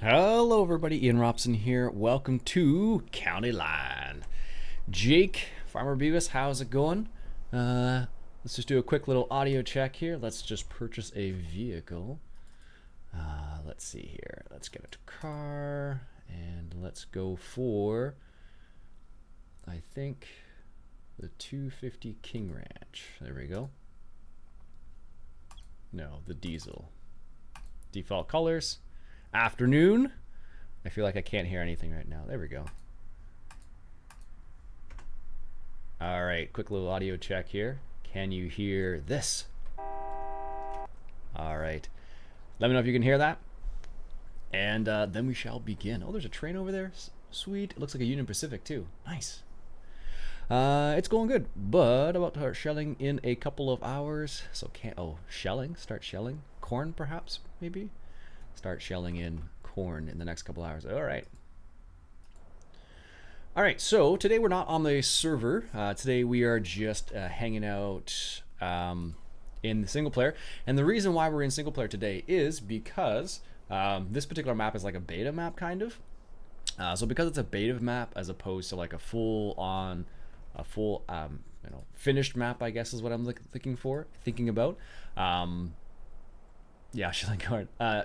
Hello everybody, Iain Robson here. Welcome to County Line. Jake, Farmer Biogas, how's it going? Let's just do a quick little audio check here. Let's just purchase a vehicle. Let's see here. Let's get a car and let's go for, I think, the 250 King Ranch. There we go. No, the diesel. Default colors. Afternoon. I feel like I can't hear anything right now. There we go. All right, quick little audio check here. Can you hear this? All right. Let me know if you can hear that. And then we shall begin. Oh, there's a train over there. Sweet. It looks like a Union Pacific too. Nice. It's going good, but about to start shelling in a couple of hours. So shelling. Start shelling. Corn, perhaps, maybe. Start shelling in corn in the next couple hours. All right. All right, so today we're not on the server. Today we are just hanging out in the single player. And the reason why we're in single player today is because this particular map is like a beta map, kind of. So because it's a beta map as opposed to like a full finished map, I guess is what I'm thinking about. Yeah, shelling corn. Oh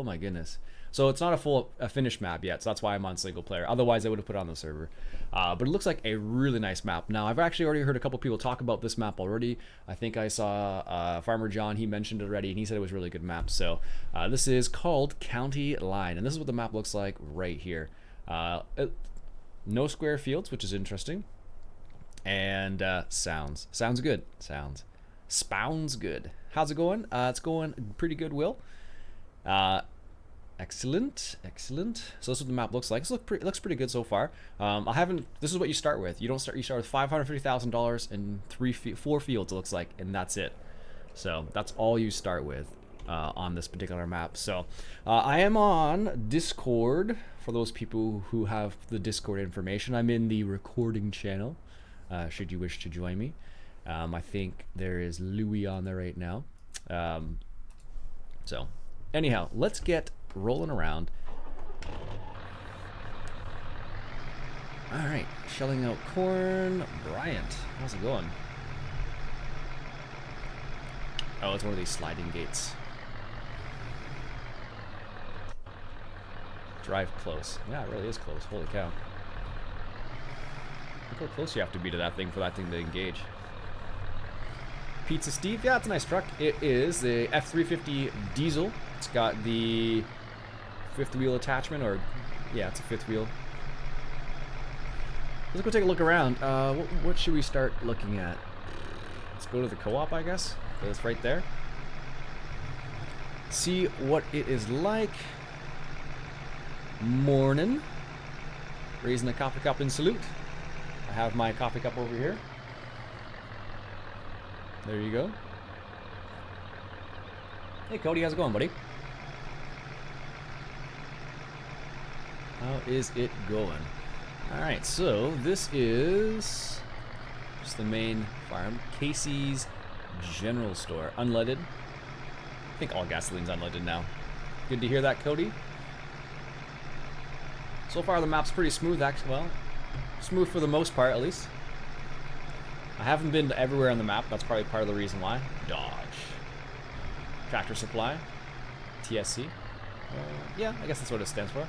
my goodness. So it's not a finished map yet, so that's why I'm on single player. Otherwise, I would have put it on the server. But it looks like a really nice map. Now, I've actually already heard a couple people talk about this map already. I think I saw Farmer John, he mentioned it already, and he said it was a really good map. So this is called County Line, and this is what the map looks like right here. No square fields, which is interesting. And sounds good. Sounds good. How's it going? It's going pretty good, Will. Excellent. So this is what the map looks like. It looks pretty good so far. This is what you start with. You start with $550,000 and 4 fields, it looks like, and that's it. So that's all you start with on this particular map. So I am on Discord for those people who have the Discord information. I'm in the recording channel, should you wish to join me. I think there is Louis on there right now. So anyhow, let's get rolling around. All right, shelling out corn. Bryant, how's it going? Oh, it's one of these sliding gates. Drive close. Yeah, it really is close. Holy cow. Look how close you have to be to that thing for that thing to engage. Pizza Steve, yeah, it's a nice truck. It is the F350 diesel. It's got the 5th wheel attachment, or yeah, it's a 5th wheel. Let's go take a look around. What should we start looking at? Let's go to the co-op, I guess. It's right there. See what it is like. Morning. Raising a coffee cup in salute. I have my coffee cup over here. There you go. Hey Cody, how's it going, buddy? How is it going? Alright, so this is just the main farm. Casey's General Store. Unleaded. I think all gasoline's unleaded now. Good to hear that, Cody. So far the map's pretty smooth, actually. Well, smooth for the most part, at least. I haven't been everywhere on the map. That's probably part of the reason why. Dodge. Tractor Supply. TSC. Yeah, I guess that's what it stands for.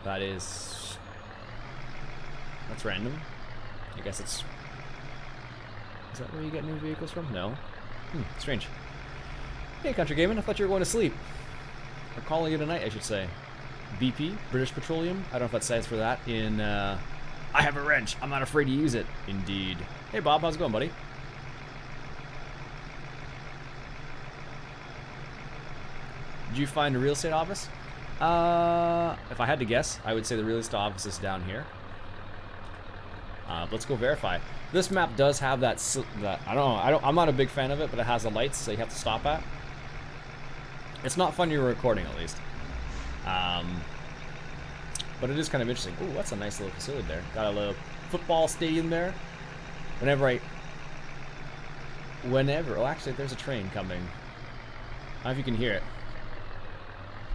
That's random. I guess it's... Is that where you get new vehicles from? No. Strange. Hey, Country Gaming. I thought you were going to sleep. Or calling it a night, I should say. BP, British Petroleum. I don't know if that stands for that in... I have a wrench. I'm not afraid to use it. Indeed. Hey, Bob. How's it going, buddy? Did you find a real estate office? If I had to guess, I would say the real estate office is down here. Let's go verify. This map does have that I don't know. I'm not a big fan of it, but it has the lights that you have to stop at. It's not fun you're recording, at least. But it is kind of interesting. Ooh, that's a nice little facility there. Got a little football stadium there. Whenever, oh, actually, there's a train coming. I don't know if you can hear it.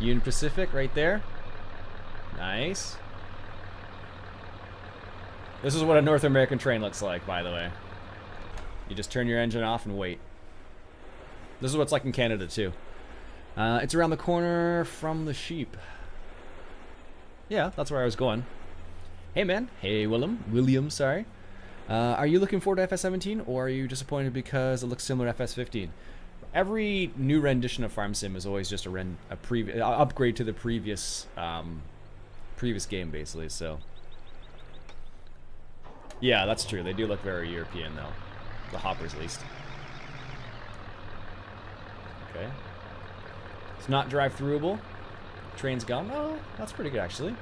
Union Pacific right there. Nice. This is what a North American train looks like, by the way. You just turn your engine off and wait. This is what it's like in Canada, too. It's around the corner from the sheep. Yeah, that's where I was going. Hey, man. Hey, William, sorry. Are you looking forward to FS17, or are you disappointed because it looks similar to FS15? Every new rendition of Farm Sim is always just a upgrade to the previous game, basically. So, yeah, that's true. They do look very European, though. The hoppers, at least. Okay. It's not drive-throughable. Train's gone. Oh, that's pretty good, actually.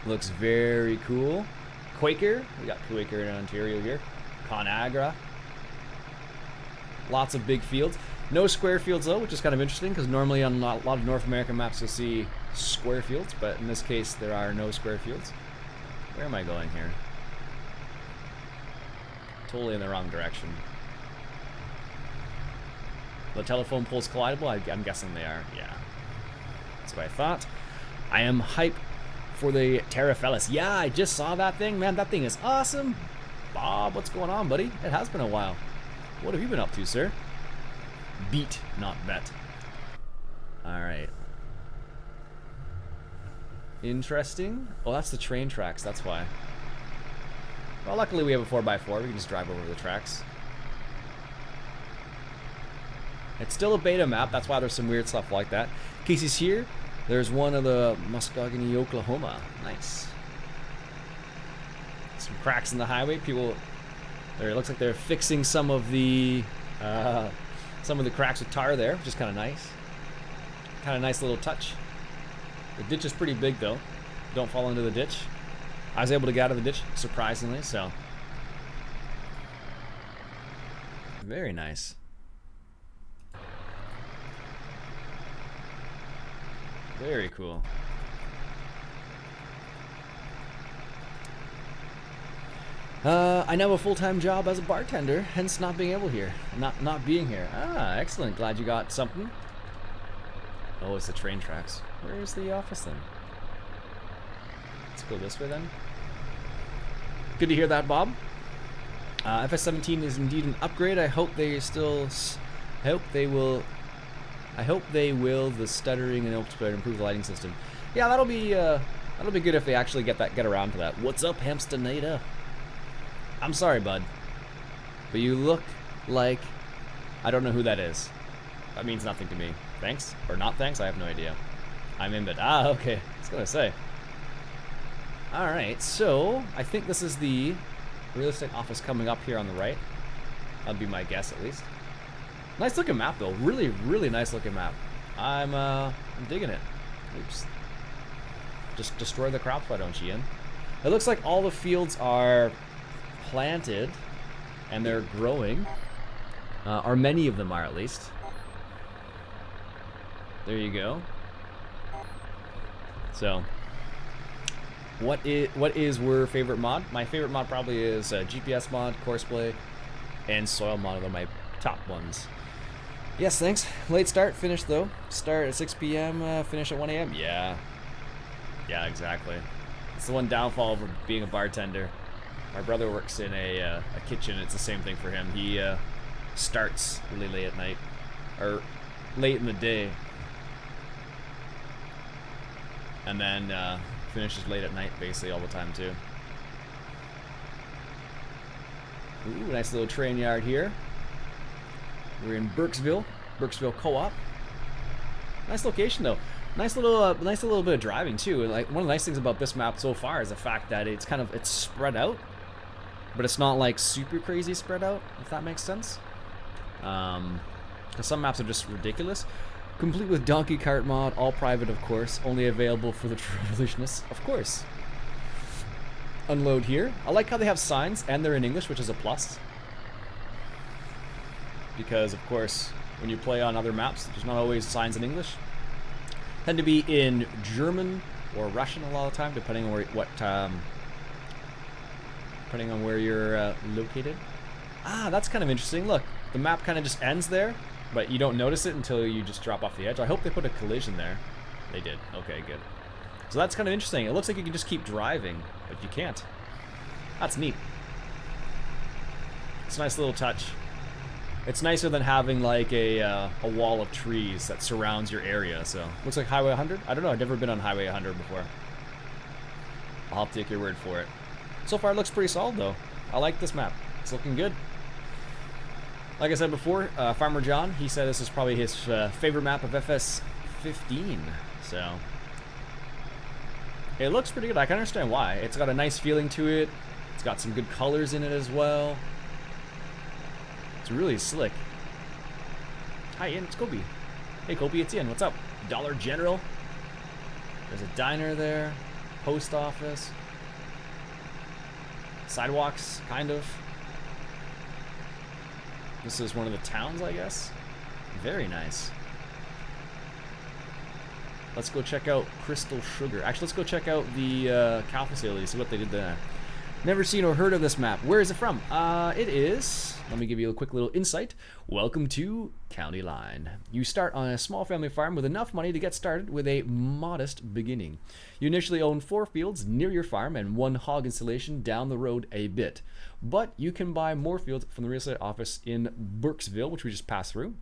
Looks very cool. Quaker. We got Quaker in Ontario here. Conagra. Lots of big fields. No square fields, though, which is kind of interesting, because normally on a lot of North American maps you'll see square fields, but in this case there are no square fields. Where am I going here? Totally in the wrong direction. The telephone poles collidable? I'm guessing they are. Yeah. That's what I thought. I am hype for the Terrafellis. Yeah, I just saw that thing. Man, that thing is awesome. Bob, what's going on, buddy? It has been a while. What have you been up to, sir? Beat, not bet. Alright. Interesting. Oh, that's the train tracks. That's why. Well, luckily we have a 4x4. We can just drive over the tracks. It's still a beta map. That's why there's some weird stuff like that. Casey's here. There's one of the Muskogee, Oklahoma. Nice. Some cracks in the highway. People... It looks like they're fixing some of the cracks with tar there, which is kind of nice. Kind of nice little touch. The ditch is pretty big, though. Don't fall into the ditch. I was able to get out of the ditch, surprisingly, so. Very nice. Very cool. I now have a full-time job as a bartender, hence not being able here. Not being here. Ah, excellent. Glad you got something. Oh, it's the train tracks. Where's the office then? Let's go this way then. Good to hear that, Bob. FS17 is indeed an upgrade. I hope they will. The stuttering and improve the lighting system. Yeah, that'll be good if they actually get around to that. What's up, Hamstonada? I'm sorry, bud, but you look like I don't know who that is. That means nothing to me. Thanks or not thanks? I have no idea. I'm in, but okay. I was gonna say. All right, so I think this is the real estate office coming up here on the right. That'd be my guess, at least. Nice looking map, though. Really, really nice looking map. I'm digging it. Oops. Just destroy the crops, why don't you, Iain? It looks like all the fields are planted and they're growing, or many of them are, at least. There you go. So, what is your favorite mod? My favorite mod probably is GPS mod, Courseplay, and Soil mod are my top ones. Yes, thanks. Late start, finish though. Start at 6 p.m., finish at 1 a.m. Yeah, exactly. It's the one downfall of being a bartender. My brother works in a kitchen. It's the same thing for him. He starts really late at night, or late in the day, and then finishes late at night, basically all the time too. Ooh, nice little train yard here. We're in Burkesville Co-op. Nice location though. Nice little bit of driving too. Like, one of the nice things about this map so far is the fact that it's spread out, but it's not like super crazy spread out, if that makes sense. Because some maps are just ridiculous. Complete with donkey cart mod, all private of course, only available for the true evolutionists, of course. Unload here. I like how they have signs and they're in English, which is a plus. Because of course, when you play on other maps, there's not always signs in English. Tend to be in German or Russian a lot of the time, depending on where you're located. Ah, that's kind of interesting. Look, the map kind of just ends there, but you don't notice it until you just drop off the edge. I hope they put a collision there. They did. Okay, good. So that's kind of interesting. It looks like you can just keep driving, but you can't. That's neat. It's a nice little touch. It's nicer than having like a wall of trees that surrounds your area. So looks like Highway 100. I don't know. I've never been on Highway 100 before. I'll have to take your word for it. So far, it looks pretty solid though. I like this map. It's looking good. Like I said before, Farmer John, he said this is probably his favorite map of FS15. So it looks pretty good. I can understand why. It's got a nice feeling to it. It's got some good colors in it as well. It's really slick. Hi, Iain. It's Kobe. Hey, Kobe. It's Iain. What's up? Dollar General. There's a diner there. Post office. Sidewalks, kind of. This is one of the towns, I guess. Very nice. Let's go check out Crystal Sugar. Actually, let's go check out the cow facility, see what they did there. Never seen or heard of this map. Where is it from? It is, let me give you a quick little insight. Welcome to County Line. You start on a small family farm with enough money to get started with a modest beginning. You initially own 4 fields near your farm and 1 hog installation down the road a bit. But you can buy more fields from the real estate office in Burkesville, which we just passed through.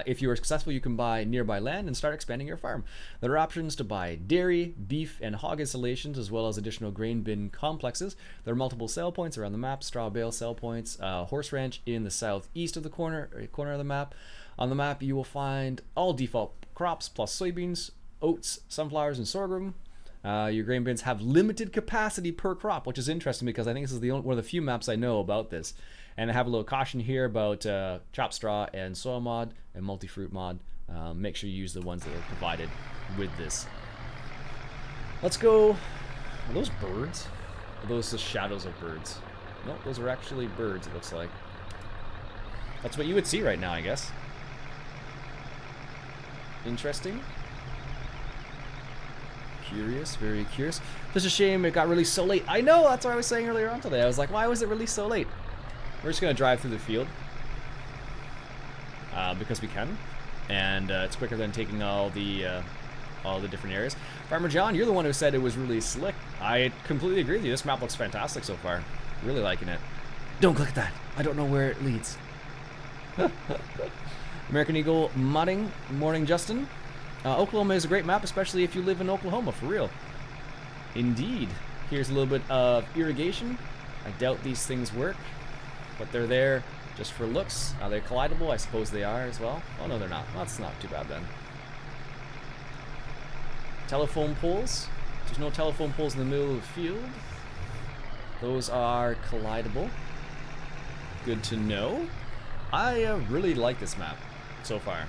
If you are successful, you can buy nearby land and start expanding your farm. There are options to buy dairy, beef, and hog installations, as well as additional grain bin complexes. There are multiple sell points around the map, straw bale sell points, horse ranch in the southeast of the corner of the map. On the map, you will find all default crops plus soybeans, oats, sunflowers, and sorghum. Your grain bins have limited capacity per crop, which is interesting because I think this is one of the few maps I know about this. And I have a little caution here about chopped straw and soil mod and multi-fruit mod. Make sure you use the ones that are provided with this. Let's go. Are those birds? Or are those the shadows of birds? Nope, those are actually birds, it looks like. That's what you would see right now, I guess. Interesting. Curious, very curious. Just a shame it got released so late. I know, that's what I was saying earlier on today. I was like, why was it released so late? We're just gonna drive through the field because we can, and it's quicker than taking all the different areas. Farmer John, you're the one who said it was really slick. I completely agree with you. This map looks fantastic so far. Really liking it. Don't click that. I don't know where it leads. American Eagle modding. Morning, Justin. Oklahoma is a great map, especially if you live in Oklahoma, for real. Indeed. Here's a little bit of irrigation. I doubt these things work, but they're there just for looks. Are they collidable? I suppose they are as well. Oh no, they're not. Well, that's not too bad then. Telephone poles. There's no telephone poles in the middle of the field. Those are collidable. Good to know. I really like this map so far.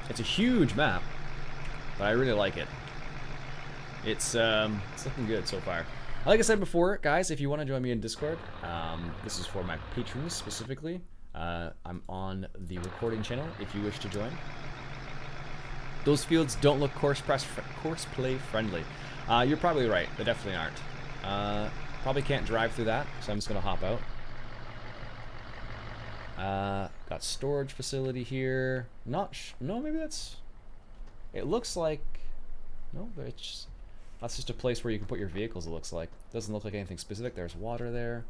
It's a huge map, but I really like it. It's looking good so far. Like I said before, guys, if you want to join me in Discord, this is for my patrons specifically. I'm on the recording channel if you wish to join. Those fields don't look Courseplay friendly. You're probably right. They definitely aren't. Probably can't drive through that, so I'm just going to hop out. Got storage facility here. No, maybe that's... It looks like... No, but it's... That's just a place where you can put your vehicles, it looks like. Doesn't look like anything specific. There's water there.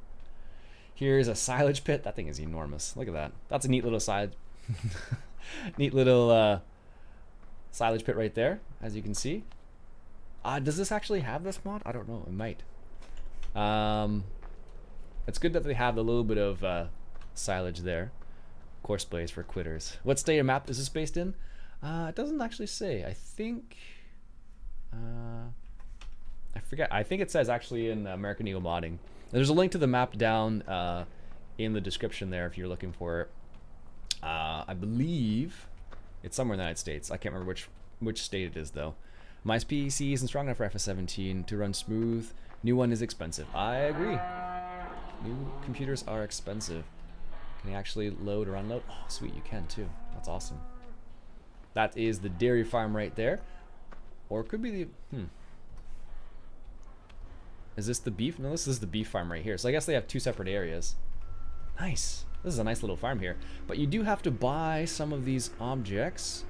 Here's a silage pit. That thing is enormous. Look at that. That's a neat little neat little silage pit right there, as you can see. Does this actually have this mod? I don't know. It might. It's good that they have a little bit of silage there. Courseplay is for quitters. What state or map is this based in? It doesn't actually say. I think... I forget. I think it says actually in American Eagle modding. There's a link to the map down in the description there if you're looking for it. I believe it's somewhere in the United States. I can't remember which state it is though. My PC isn't strong enough for FS17 to run smooth. New one is expensive. I agree. New computers are expensive. Can you actually load or unload? Oh, sweet, you can too. That's awesome. That is the dairy farm right there. Or it could be the... Is this the beef? No, this is the beef farm right here. So I guess they have 2 separate areas. Nice. This is a nice little farm here. But you do have to buy some of these objects.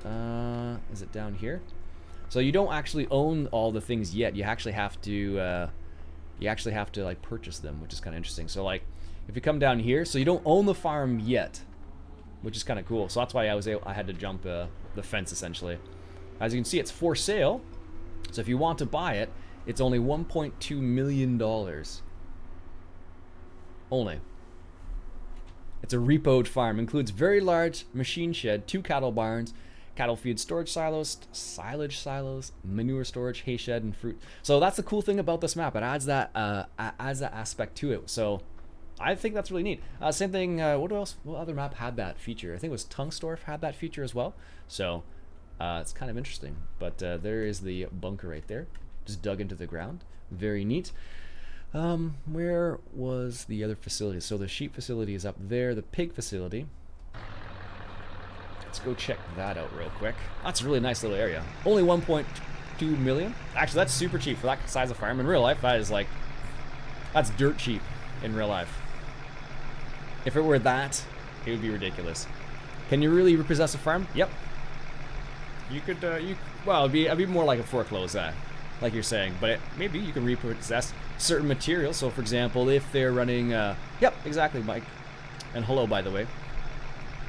Is it down here? So you don't actually own all the things yet. You actually have to like purchase them, which is kind of interesting. So like if you come down here, so you don't own the farm yet, which is kind of cool. So that's why I had to jump the fence essentially. As you can see, it's for sale. So if you want to buy it, it's only $1.2 million. Only. It's a repoed farm. Includes very large machine shed, 2 cattle barns, cattle feed storage silos, silage silos, manure storage, hay shed, and fruit. So that's the cool thing about this map. It adds that aspect to it. So I think that's really neat. Same thing. What other map had that feature? I think it was Tungstorf had that feature as well. So it's kind of interesting. But there is the bunker right there, just dug into the ground. Very neat. Where was the other facility? So the sheep facility is up there. The pig facility. Let's go check that out real quick. That's a really nice little area. Only 1.2 million. Actually, that's super cheap for that size of farm. In real life, that is like, that's dirt cheap in real life. If it were that, it would be ridiculous. Can you really repossess a farm? Yep. You could, well, it'd be more like a foreclose, like you're saying, but maybe you can repossess certain materials. So for example, if they're running, yep, exactly, Mike. And hello, by the way.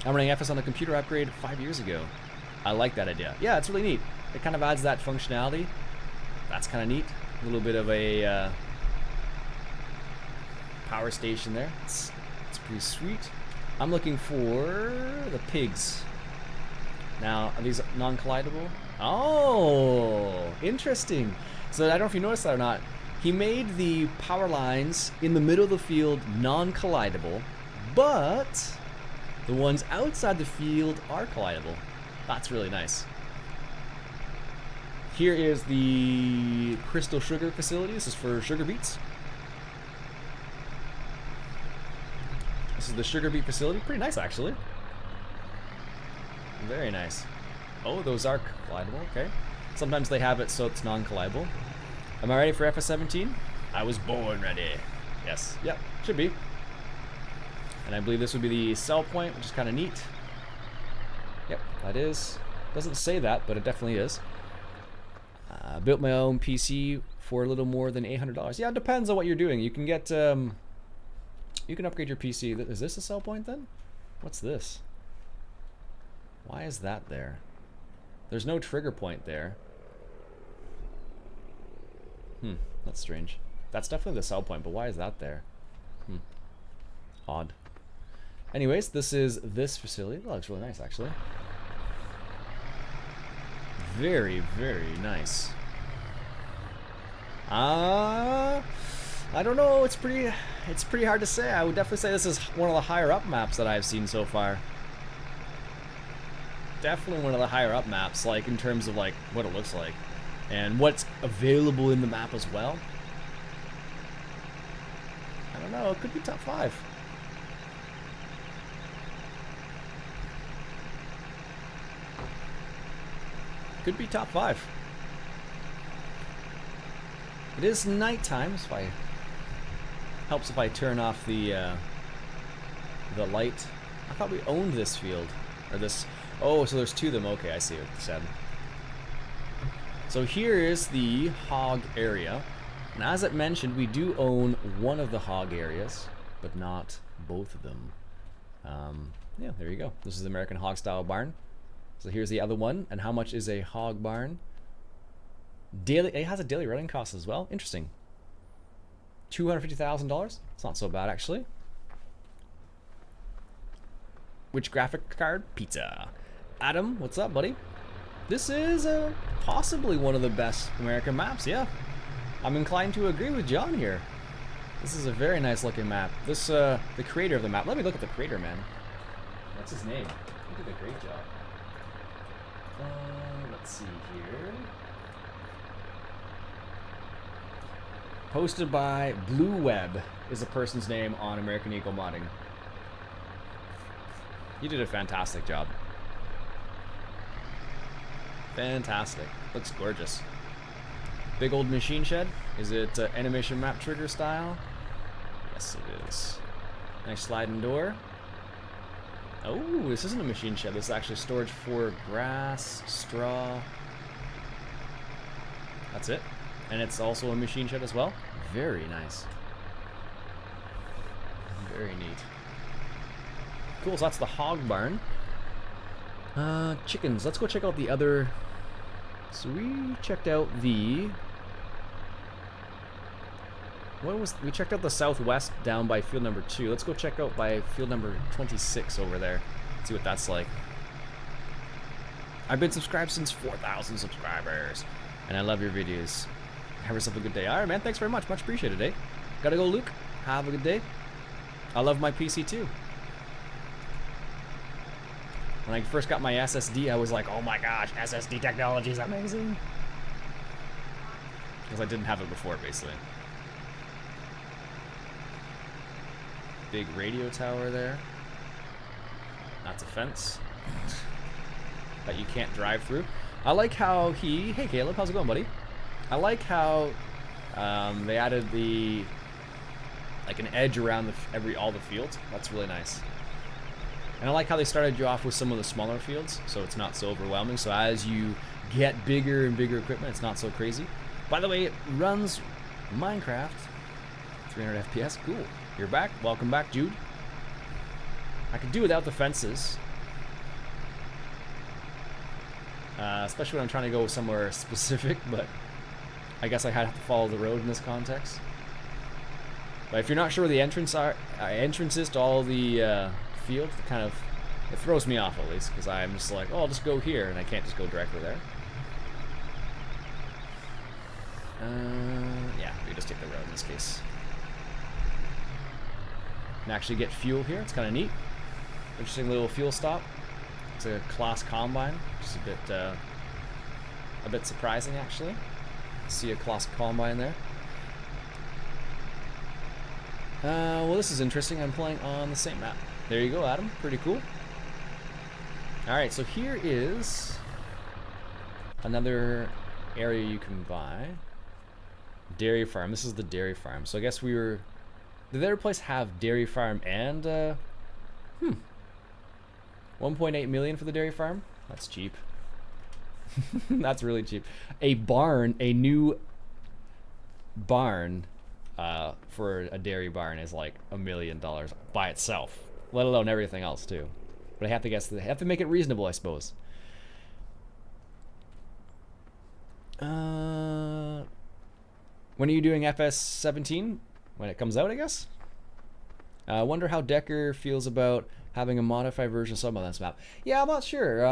I'm running FS on a computer upgrade 5 years ago. I like that idea. Yeah, it's really neat. It kind of adds that functionality. That's kind of neat. A little bit of a power station there. It's pretty sweet. I'm looking for the pigs. Now, are these non-collidable? Oh, interesting. So I don't know if you noticed that or not. He made the power lines in the middle of the field non-collidable, but the ones outside the field are collidable. That's really nice. Here is the crystal sugar facility. This is for sugar beets. This is the sugar beet facility. Pretty nice, actually. Very nice. Oh, those are collidable. Okay. Sometimes they have it so it's non-collidable. Am I ready for FS17? I was born ready. Yes. Yep. Should be. And I believe this would be the sell point, which is kind of neat. Yep, that is. Doesn't say that, but it definitely is. Built my own PC for a little more than $800. Yeah, it depends on what you're doing. You can get, you can upgrade your PC. Is this a sell point then? What's this? Why is that there? There's no trigger point there. That's strange. That's definitely the sell point, but why is that there? Odd. Anyways, this is this facility. That looks really nice, actually. Very, very nice. I don't know. It's pretty hard to say. I would definitely say this is one of the higher up maps that I've seen so far. Definitely one of the higher up maps, like in terms of like what it looks like and what's available in the map as well. I don't know. It could be top 5. Could be top 5. It is nighttime, so helps if I turn off the light. I thought we owned this field, or this. Oh, so there's 2 of them. Okay, I see what you said. So here is the hog area, and as it mentioned, we do own one of the hog areas, but not both of them. Yeah, there you go. This is the American hog style barn. So here's the other one. And how much is a hog barn? Daily, it has a daily running cost as well. Interesting. $250,000. It's not so bad, actually. Which graphic card? Pizza. Adam, what's up, buddy? This is possibly one of the best American maps. Yeah, I'm inclined to agree with John here. This is a very nice looking map. This the creator of the map. Let me look at the creator, man. What's his name? He did a great job. Let's see here. Posted by Blue Web is a person's name on American Eagle Modding. You did a fantastic job. Fantastic. Looks gorgeous. Big old machine shed. Is it animation map trigger style? Yes, it is. Nice sliding door. Oh, this isn't a machine shed. This is actually storage for grass, straw. That's it. And it's also a machine shed as well. Very nice. Very neat. Cool, so that's the hog barn. Chickens. Let's go check out the other. So we checked out the. We checked out the southwest down by field number 2. Let's go check out by field number 26 over there. See what that's like. I've been subscribed since 4,000 subscribers. And I love your videos. Have yourself a good day. Alright, man. Thanks very much. Much appreciated, eh? Gotta go, Luke. Have a good day. I love my PC too. When I first got my SSD, I was like, oh my gosh, SSD technology is amazing. Because I didn't have it before, basically. Big radio tower there. That's a fence that you can't drive through. I like how hey Caleb, how's it going, buddy? I like how they added like an edge around all the fields. That's really nice. And I like how they started you off with some of the smaller fields, so it's not so overwhelming. So as you get bigger and bigger equipment, it's not so crazy. By the way, it runs Minecraft 300 FPS. Cool. You're back. Welcome back, Jude. I could do without the fences. Especially when I'm trying to go somewhere specific, but I guess I have to follow the road in this context. But if you're not sure where the entrance is to all the fields, it throws me off at least, because I'm just like, oh, I'll just go here, and I can't just go directly there. Yeah, we just take the road in this case. And actually get fuel here. It's kind of neat. Interesting little fuel stop. It's a class combine, which is a bit surprising actually. See a class combine there. Well, this is interesting. I'm playing on the same map. There you go, Adam. Pretty cool. Alright, so here is another area you can buy. Dairy farm. This is the dairy farm. So I guess did the other place have dairy farm and 1.8 million for the dairy farm? That's cheap. That's really cheap. A new barn for a dairy barn is like $1 million by itself, let alone everything else too. But I have to guess they have to make it reasonable, I suppose. When are you doing FS17? When it comes out, I guess. I wonder how Decker feels about having a modified version of some of this map. Yeah, I'm not sure.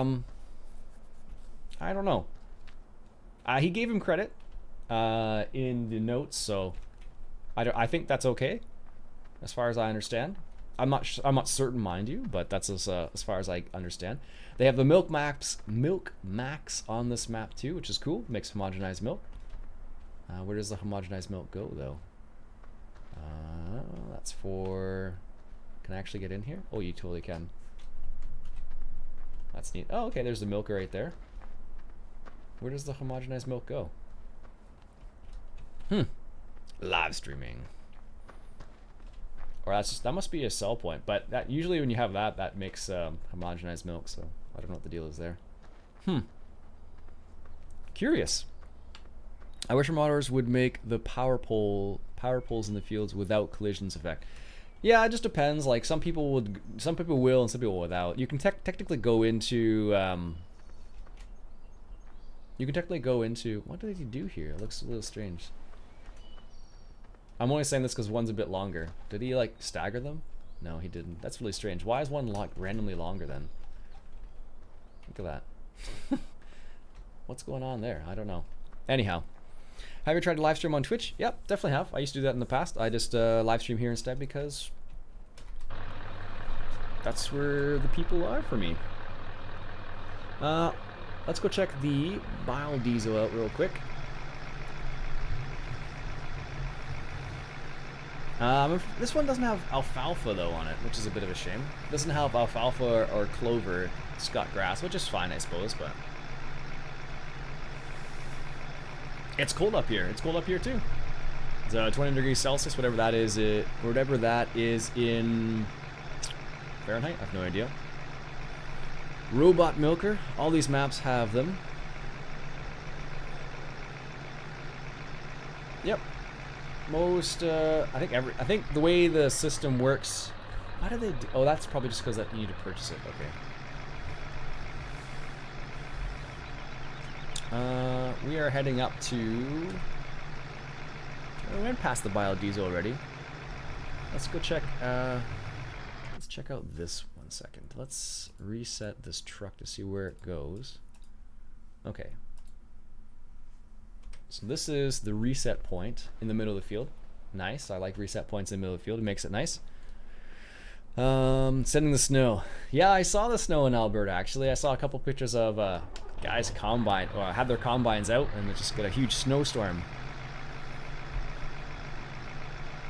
I don't know. He gave him credit in the notes, so I think that's okay, as far as I understand. I'm not certain, mind you, but that's as far as I understand. They have the milk max on this map too, which is cool. Makes homogenized milk. Where does the homogenized milk go though? That's for. Can I actually get in here? Oh, you totally can. That's neat. Oh, okay. There's the milk right there. Where does the homogenized milk go? Live streaming. Or that must be a sell point. But that usually when you have that makes homogenized milk. So I don't know what the deal is there. Curious. I wish modders would make the power poles in the fields without collisions effect. Yeah, it just depends. Like some people will, and some people without. You can technically go into. What did he do here? It looks a little strange. I'm only saying this because one's a bit longer. Did he like stagger them? No, he didn't. That's really strange. Why is one randomly longer then? Look at that. What's going on there? I don't know. Anyhow. Have you tried to live stream on Twitch? Yep, definitely have. I used to do that in the past. I just live stream here instead because that's where the people are for me. Let's go check the biodiesel out real quick. This one doesn't have alfalfa though on it, which is a bit of a shame. It doesn't have alfalfa or clover. It's got grass, which is fine, I suppose, but it's cold up here. It's cold up here too. It's 20 degrees Celsius, whatever that is in Fahrenheit. I have no idea. Robot Milker. All these maps have them. Yep. Most, I think the way the system works. Why do they do? Oh, that's probably just because you need to purchase it. Okay. We are heading up to. We went past the biodiesel already. Let's go check. Let's check out this 1 second. Let's reset this truck to see where it goes. Okay. So this is the reset point in the middle of the field. Nice. I like reset points in the middle of the field. It makes it nice. Sending the snow. Yeah, I saw the snow in Alberta. Actually, I saw a couple pictures of guys combine or had their combines out, and they just got a huge snowstorm.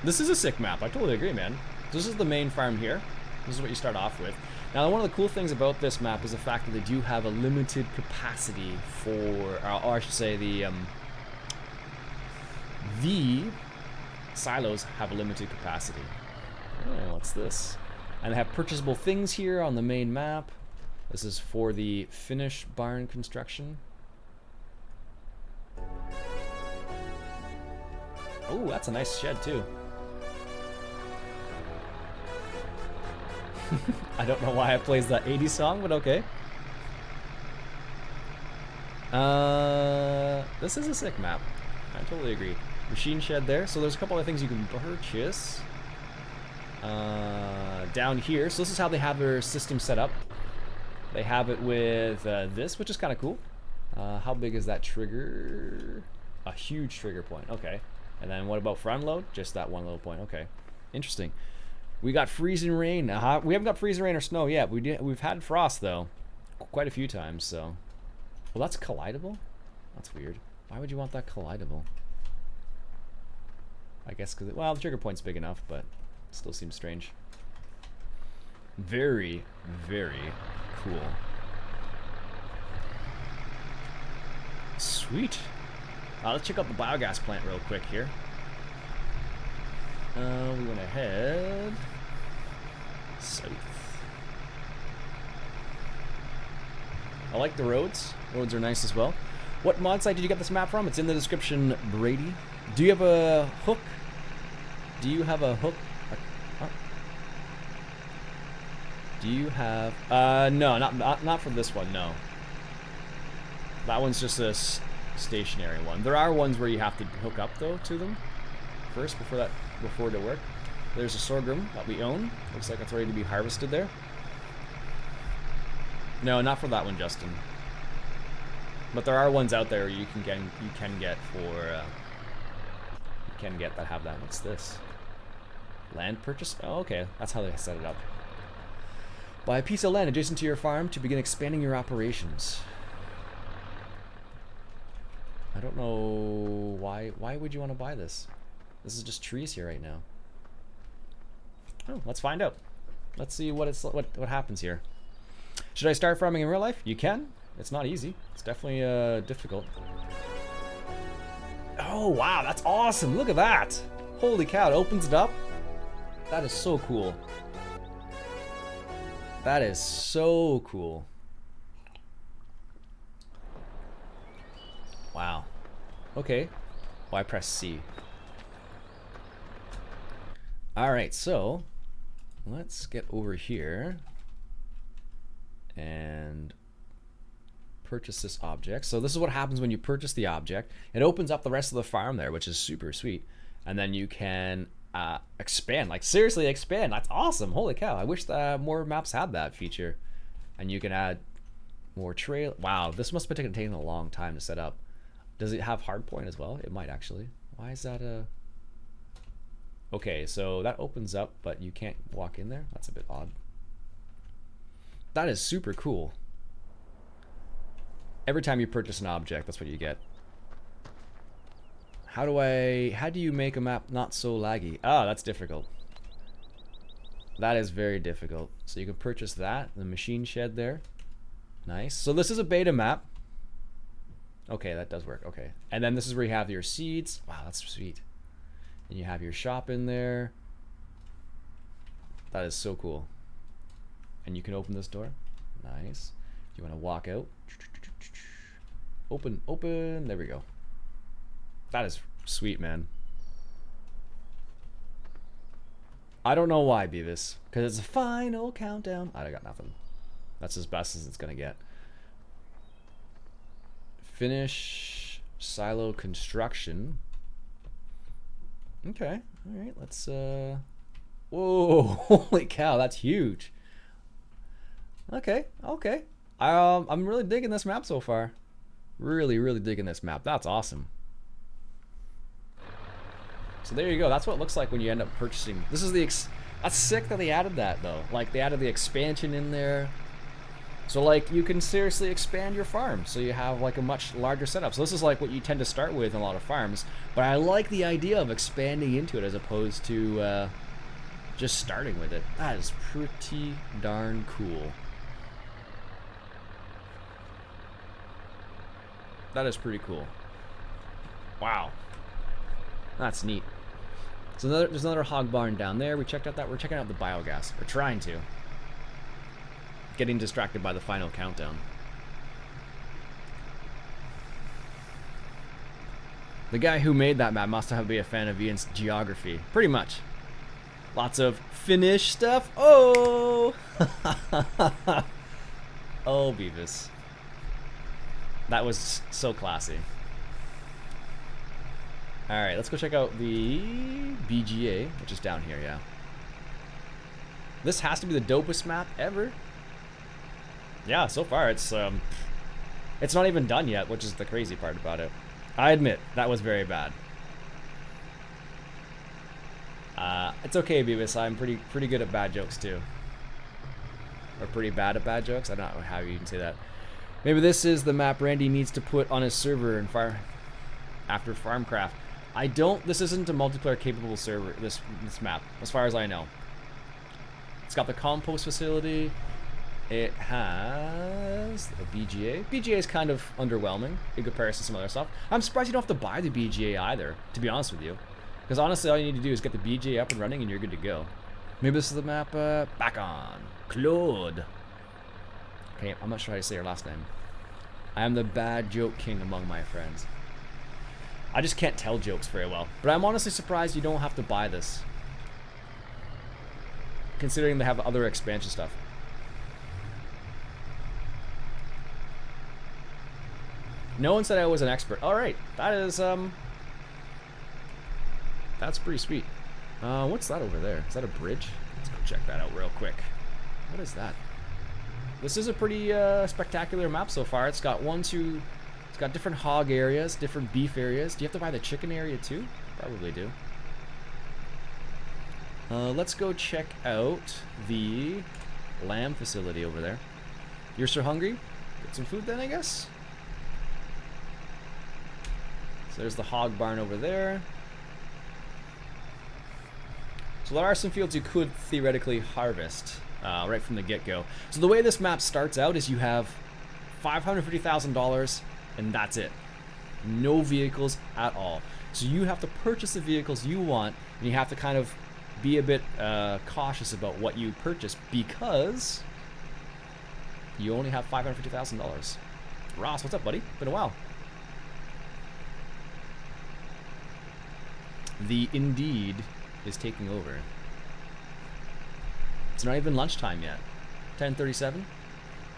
This is a sick map. I totally agree, man. This is the main farm here. This is what you start off with. Now, one of the cool things about this map is the fact that they do have a limited capacity for, or I should say, the silos have a limited capacity. Oh, what's this? And they have purchasable things here on the main map. This is for the finished barn construction. Oh, that's a nice shed too. I don't know why it plays that 80s song, but okay. This is a sick map. I totally agree. Machine shed there. So there's a couple of things you can purchase. Down here. So this is how they have their system set up. They have it with this, which is kind of cool. How big is that trigger? A huge trigger point. Okay. And then what about front load? Just that one little point. Okay. Interesting. We got freezing rain. We haven't got freezing rain or snow yet. We've had frost though, quite a few times. So, well, that's collidable. That's weird. Why would you want that collidable? I guess because well, the trigger point's big enough, but still seems strange. Very, very cool. Sweet. Let's check out the biogas plant real quick here. We went ahead south. I like the roads. Roads are nice as well. What mod site did you get this map from? It's in the description, Brady. Do you have a hook? Do you have a hook? Do you have? No, not for this one. No. That one's just a stationary one. There are ones where you have to hook up though to them first before they work. There's a sorghum that we own. Looks like it's ready to be harvested there. No, not for that one, Justin. But there are ones out there you can get that have that. What's this? Land purchase? Oh, okay. That's how they set it up. Buy a piece of land adjacent to your farm to begin expanding your operations. I don't know why. Why would you want to buy this? This is just trees here right now. Oh, let's find out. Let's see what happens here. Should I start farming in real life? You can. It's not easy. It's definitely difficult. Oh wow, that's awesome! Look at that! Holy cow! It opens it up. That is so cool. That is so cool. Wow. Okay. Well, I press C. Alright, so let's get over here and purchase this object. So this is what happens when you purchase the object. It opens up the rest of the farm there, which is super sweet. And then you can expand, like seriously expand. That's awesome. Holy cow. I wish that more maps had that feature. And you can add more trail. Wow, this must have taken a long time to set up. Does it have hardpoint as well? It might actually. Why is that a... Okay, so that opens up, but you can't walk in there. That's a bit odd. That is super cool. Every time you purchase an object, that's what you get. How do you make a map not so laggy? Ah, that's difficult. That is very difficult. So you can purchase that, the machine shed there. Nice. So this is a beta map. Okay, that does work. Okay. And then this is where you have your seeds. Wow, that's sweet. And you have your shop in there. That is so cool. And you can open this door. Nice. You want to walk out? Open, open. There we go. That is sweet, man. I don't know why, Beavis. Because it's a final countdown. I got nothing. That's as best as it's going to get. Finish silo construction. Okay. All right. Let's... Whoa. Holy cow. That's huge. Okay. Okay. I'm really digging this map so far. Really, really digging this map. That's awesome. So there you go. That's what it looks like when you end up purchasing. This is the that's sick that they added that though. Like they added the expansion in there. So like you can seriously expand your farm. So you have like a much larger setup. So this is like what you tend to start with in a lot of farms. But I like the idea of expanding into it as opposed to just starting with it. That is pretty darn cool. That is pretty cool. Wow. That's neat. So there's another hog barn down there. We checked out that. We're checking out the biogas. We're trying to. Getting distracted by the final countdown. The guy who made that map must have been a fan of Iain's geography. Pretty much. Lots of Finnish stuff. Oh! Oh, Beavis. That was so classy. Alright, let's go check out the BGA, which is down here, yeah. This has to be the dopest map ever. Yeah, so far it's not even done yet, which is the crazy part about it. I admit, that was very bad. It's okay, Beavis, I'm pretty good at bad jokes too. Or pretty bad at bad jokes? I don't know how you can say that. Maybe this is the map Randy needs to put on his server and after Farmcraft. This isn't a multiplayer capable server, this map, as far as I know. It's got the compost facility. It has a BGA. BGA is kind of underwhelming in comparison to some other stuff. I'm surprised you don't have to buy the BGA either, to be honest with you. Because honestly, all you need to do is get the BGA up and running and you're good to go. Maybe this is the map, back on. Claude. Okay, I'm not sure how to say her last name. I am the bad joke king among my friends. I just can't tell jokes very well. But I'm honestly surprised you don't have to buy this. Considering they have other expansion stuff. No one said I was an expert. Alright, that is, that's pretty sweet. What's that over there? Is that a bridge? Let's go check that out real quick. What is that? This is a pretty spectacular map so far. It's got it's got different hog areas, different beef areas. Do you have to buy the chicken area too? Probably do. Let's go check out the lamb facility over there. You're so hungry? Get some food then, I guess? So there's the hog barn over there. So there are some fields you could theoretically harvest right from the get-go. So the way this map starts out is you have $550,000 and that's it. No vehicles at all. So you have to purchase the vehicles you want and you have to kind of be a bit cautious about what you purchase because you only have $550,000. Ross, what's up, buddy? Been a while. The Indeed is taking over. It's not even lunchtime yet. 10:37.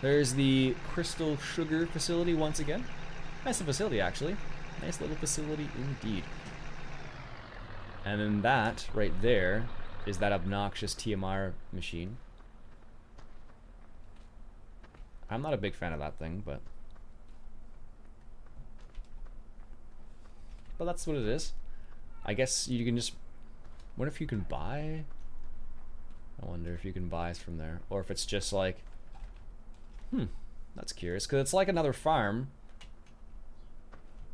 There's the Crystal Sugar facility once again. Nice facility, actually. Nice little facility indeed. And then that right there is that obnoxious TMR machine. I'm not a big fan of that thing, but that's what it is. I guess you can just... What if you can buy? I wonder if you can buy from there. Or if it's just like... That's curious. Because it's like another farm.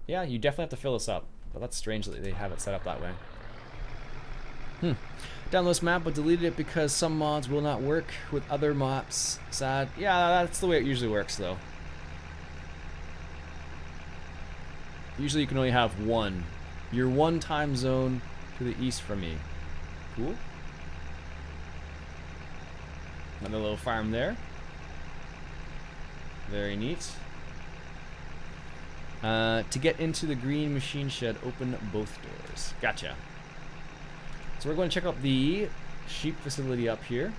Yeah, you definitely have to fill this up. But that's strange that they have it set up that way. Download this map, but deleted it because some mods will not work with other maps. Sad. Yeah, that's the way it usually works, though. Usually you can only have one. You're one time zone to the east from me. Cool. Another little farm there. Very neat. To get into the green machine shed, open both doors. Gotcha. So we're going to check out the sheep facility up here.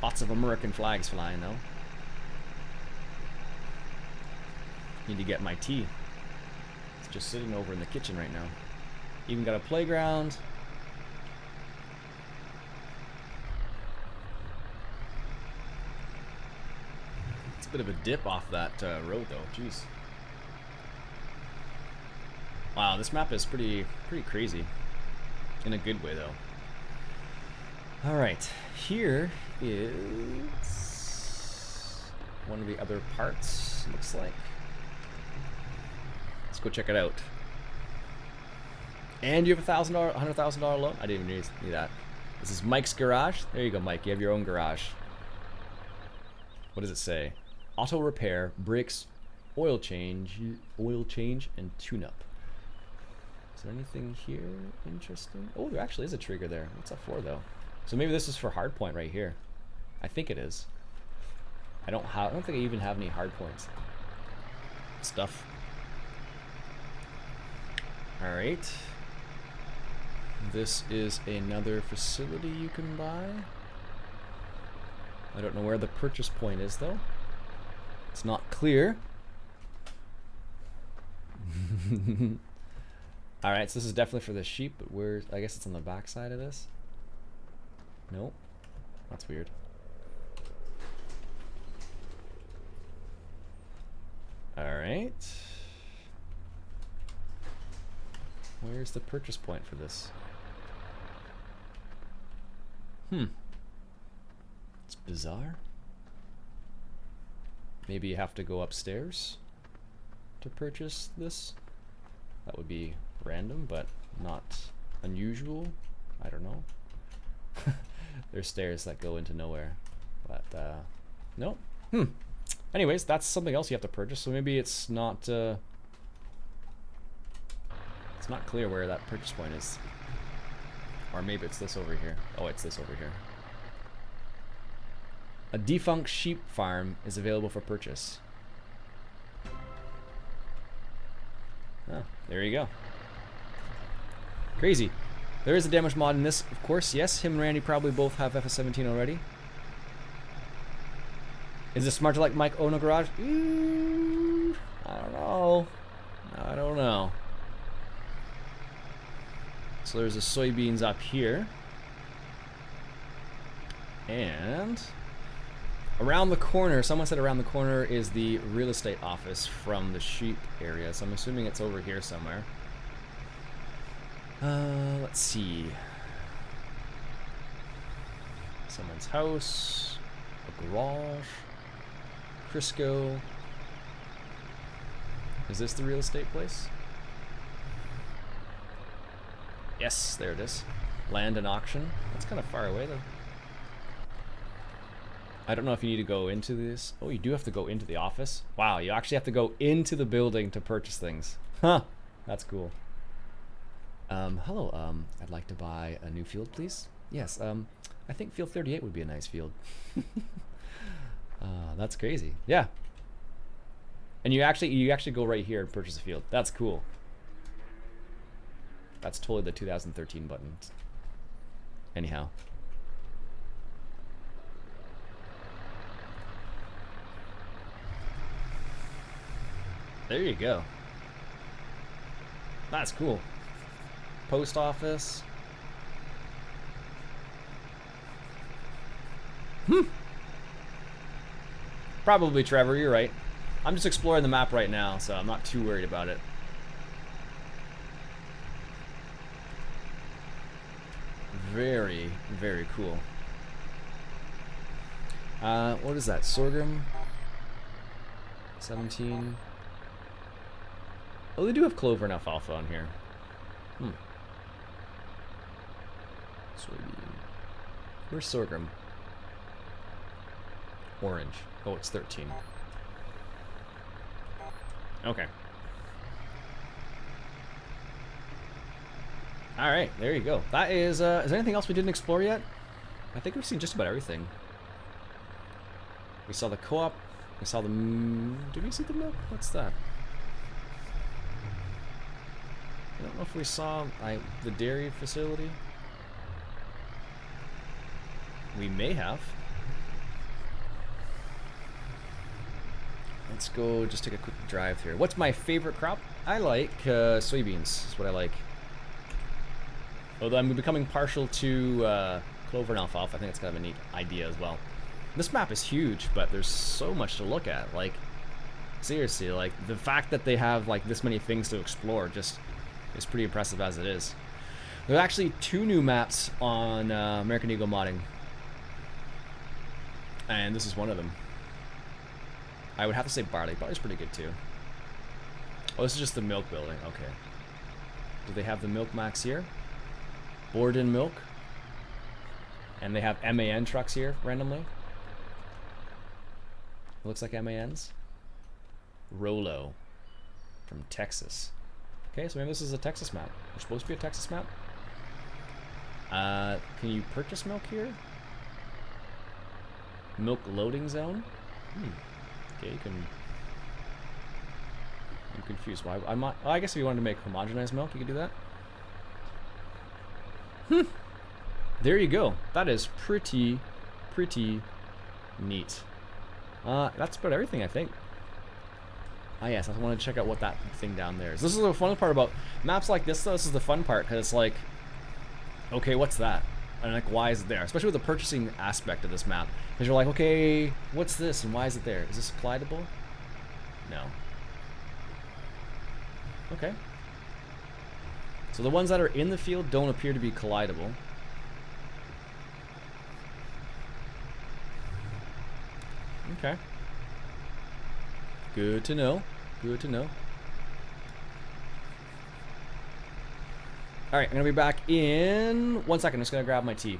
Lots of American flags flying though. Need to get my tea. It's just sitting over in the kitchen right now. Even got a playground. It's a bit of a dip off that road though. Jeez. Wow, this map is pretty crazy. In a good way though. Alright, here is one of the other parts, looks like. Let's go check it out. And you have $100,000 loan? I didn't even need that. This is Mike's garage. There you go, Mike. You have your own garage. What does it say? Auto repair, brakes, oil change, and tune-up. Is there anything here interesting? Oh, there actually is a trigger there. What's that for, though? So maybe this is for hardpoint right here. I think it is. I don't think I even have any hardpoints. Stuff. All right. This is another facility you can buy. I don't know where the purchase point is though. It's not clear. Alright, so this is definitely for the sheep, but where, I guess it's on the back side of this. Nope. That's weird. Alright. Where's the purchase point for this? It's bizarre. Maybe you have to go upstairs to purchase this. That would be random, but not unusual. I don't know. There's stairs that go into nowhere. But, nope. Anyways, that's something else you have to purchase, so maybe it's not clear where that purchase point is. Or maybe it's this over here. Oh, it's this over here. A defunct sheep farm is available for purchase. Oh, there you go. Crazy. There is a damage mod in this, of course. Yes, him and Randy probably both have FS17 already. Is it smart to like Mike own a garage? I don't know. I don't know. So there's the soybeans up here. And around the corner, someone said around the corner is the real estate office from the sheep area. So I'm assuming it's over here somewhere. Let's see. Someone's house, a garage, Crisco. Is this the real estate place? Yes, there it is. Land and auction. That's kind of far away though. I don't know if you need to go into this. Oh, you do have to go into the office. Wow, you actually have to go into the building to purchase things. Huh, that's cool. Hello, I'd like to buy a new field, please. Yes, I think field 38 would be a nice field. That's crazy. Yeah. And you actually go right here and purchase a field. That's cool. That's totally the 2013 button. Anyhow. There you go. That's cool. Post office. Probably Trevor, you're right. I'm just exploring the map right now, so I'm not too worried about it. Very, very cool. What is that? Sorghum? 17. Oh, they do have clover and alfalfa on here. Soybean. Where's sorghum? Orange. Oh, it's 13. Okay. Alright, there you go. That is there anything else we didn't explore yet? I think we've seen just about everything. We saw the co-op. We saw the... Did we see the milk? What's that? I don't know if we saw the dairy facility. We may have. Let's go just take a quick drive here. What's my favorite crop? I like soybeans. Is what I like. Although I'm becoming partial to clover and alfalfa. I think it's kind of a neat idea as well. This map is huge, but there's so much to look at. Like, seriously, like the fact that they have like this many things to explore just is pretty impressive as it is. There's actually 2 new maps on American Eagle modding, and this is one of them. I would have to say barley. Barley's pretty good too. Oh, this is just the milk building. Okay. Do they have the milk max here? Borden milk. And they have MAN trucks here randomly. It looks like MANs. Rolo from Texas. Okay, so maybe this is a Texas map. We're supposed to be a Texas map. Can you purchase milk here? Milk loading zone? Okay, you can... I'm confused. Why? I'm not... Oh, I guess if you wanted to make homogenized milk, you could do that. There you go. That is pretty neat. That's about everything, I think. Ah, yes, I want to check out what that thing down there is. This is the fun part about maps like this, though. This is the fun part, because it's like, okay, what's that? And like, why is it there? Especially with the purchasing aspect of this map. Because you're like, okay, what's this and why is it there? Is this collidable? No. Okay. So the ones that are in the field don't appear to be collidable. Okay. Good to know. Good to know. Alright, I'm going to be back in 1 second. I'm just going to grab my tea.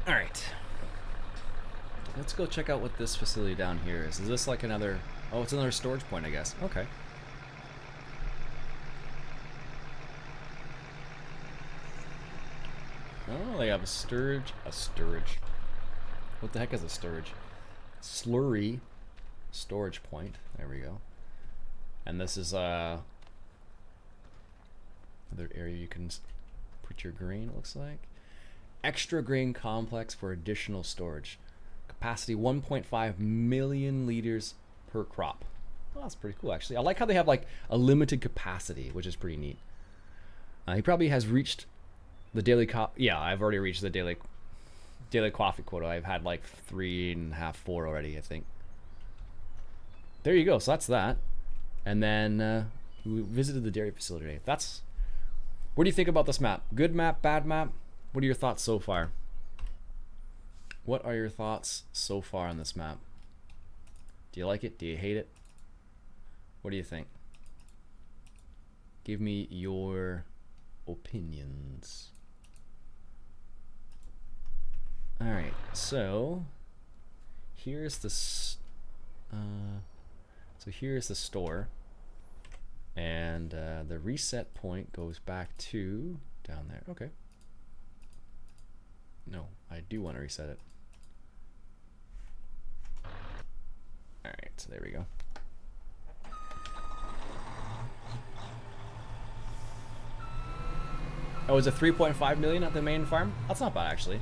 Alright. Let's go check out what this facility down here is. Is this like another... Oh, it's another storage point, I guess. Okay. Oh, they have a storage... A storage. What the heck is a storage? Slurry storage point. There we go. And this is another area you can put your grain, it looks like. Extra grain complex for additional storage. Capacity 1.5 million liters per crop. Oh, that's pretty cool, actually. I like how they have like a limited capacity, which is pretty neat. He probably has reached the daily yeah, I've already reached the daily coffee quota. I've had like 3.5, 4 already, I think. There you go. So that's that. And then we visited the dairy facility today. That's... What do you think about this map? Good map, bad map? What are your thoughts so far? What are your thoughts so far on this map? Do you like it? Do you hate it? What do you think? Give me your opinions. Alright, so here's the here's the store, and the reset point goes back to down there. Okay. No, I do want to reset it. Alright, so there we go. Oh, is it 3.5 million at the main farm? That's not bad, actually.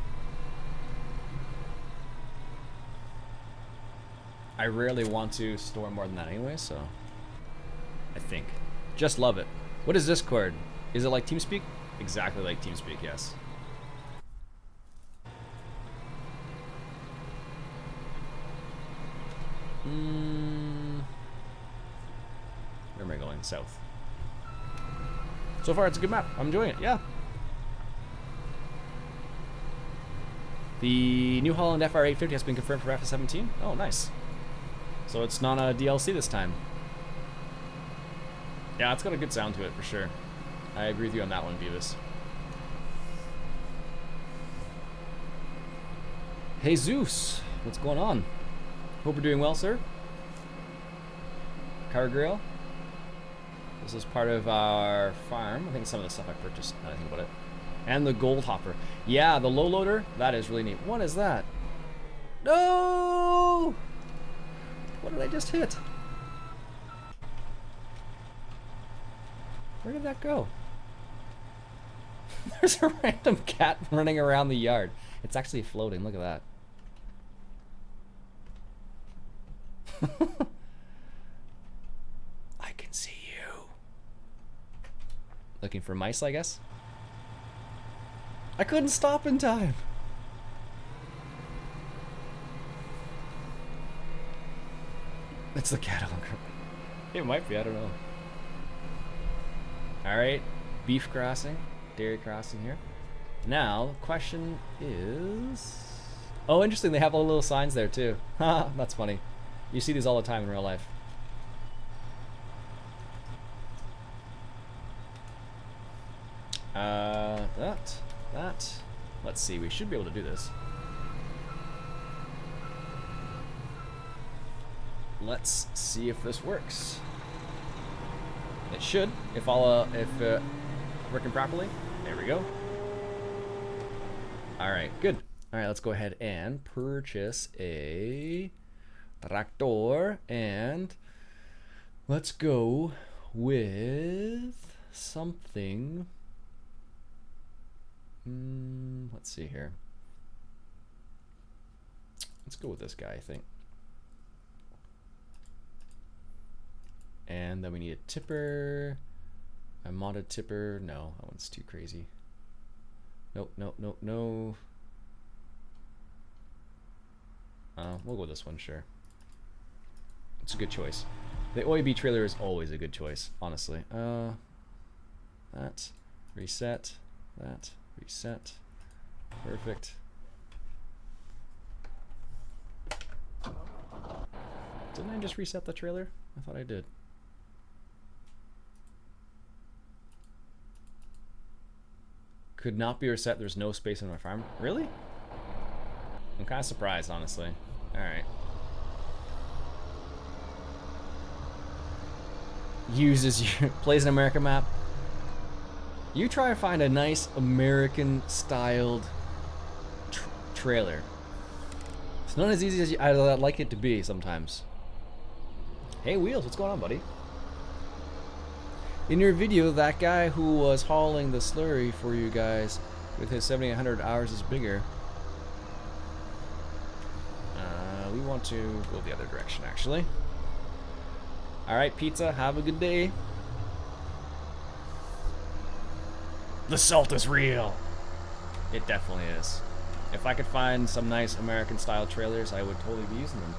I rarely want to store more than that anyway, so I think. Just love it. What is Discord? Is it like TeamSpeak? Exactly like TeamSpeak, yes. Where am I going? South. So far, it's a good map. I'm enjoying it. Yeah. The New Holland FR850 has been confirmed for FS17. Oh, nice. So it's not a DLC this time. Yeah, it's got a good sound to it for sure. I agree with you on that one, Beavis. Hey Zeus, what's going on? Hope you're doing well, sir. Car Grill. This is part of our farm. I think some of the stuff I purchased, now that I think about it. And the gold hopper. Yeah, the low loader, that is really neat. What is that? No! What did I just hit? Where did that go? There's a random cat running around the yard. It's actually floating, look at that. I can see you. Looking for mice, I guess? I couldn't stop in time. It's the cat hunger. It might be, I don't know. Alright, beef crossing, dairy crossing here. Now, the question is... Oh, interesting, they have all the little signs there too. Haha, that's funny. You see these all the time in real life. That. Let's see, we should be able to do this. Let's see if this works. It should, if working properly. There we go. All right, good. All right, let's go ahead and purchase a tractor, and let's go with something. Let's see here. Let's go with this guy, I think. And then we need a tipper. A modded tipper. No, that one's too crazy. Nope, nope, nope, no. We'll go with this one, sure. It's a good choice. The OEB trailer is always a good choice, honestly. That. Reset. That. Reset. Perfect. Didn't I just reset the trailer? I thought I did. Could not be reset. There's no space in my farm. Really? I'm kind of surprised, honestly. Alright. Plays an American map. You try to find a nice American styled trailer. It's not as easy as I'd like it to be sometimes. Hey Wheels, what's going on, buddy? In your video, that guy who was hauling the slurry for you guys with his 7,800 hours is bigger. We want to go the other direction, actually. Alright, pizza, have a good day. The salt is real. It definitely is. If I could find some nice American-style trailers, I would totally be using them.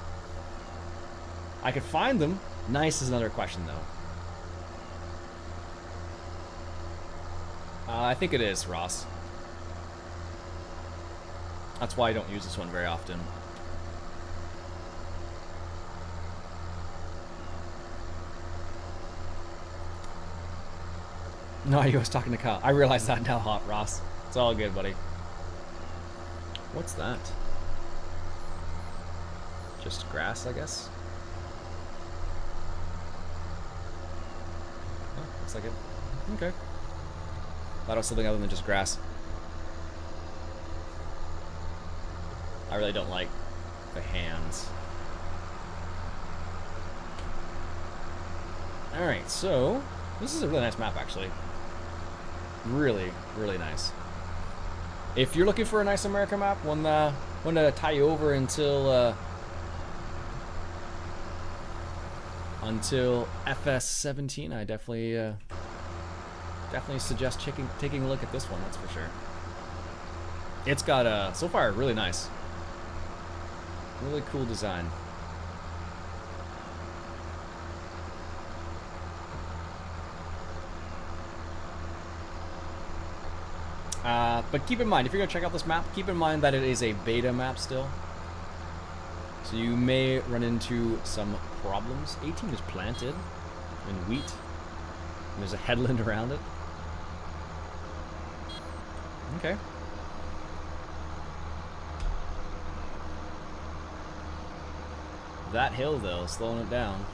I could find them. Nice is another question, though. I think it is, Ross. That's why I don't use this one very often. No, I was talking to Kyle. I realize that now, Hot Ross. It's all good, buddy. What's that? Just grass, I guess? Oh, looks like it. Okay. Thought it was something other than just grass. I really don't like the hands. Alright, so this is a really nice map, actually. Really, really nice. If you're looking for a nice American map, one to tie you over until FS17, I definitely suggest taking a look at this one. That's for sure. It's got so far really nice, really cool design. But keep in mind, if you're gonna check out this map, keep in mind that it is a beta map still. So you may run into some problems. 18 is planted in wheat. And there's a headland around it. Okay. That hill, though, slowing it down.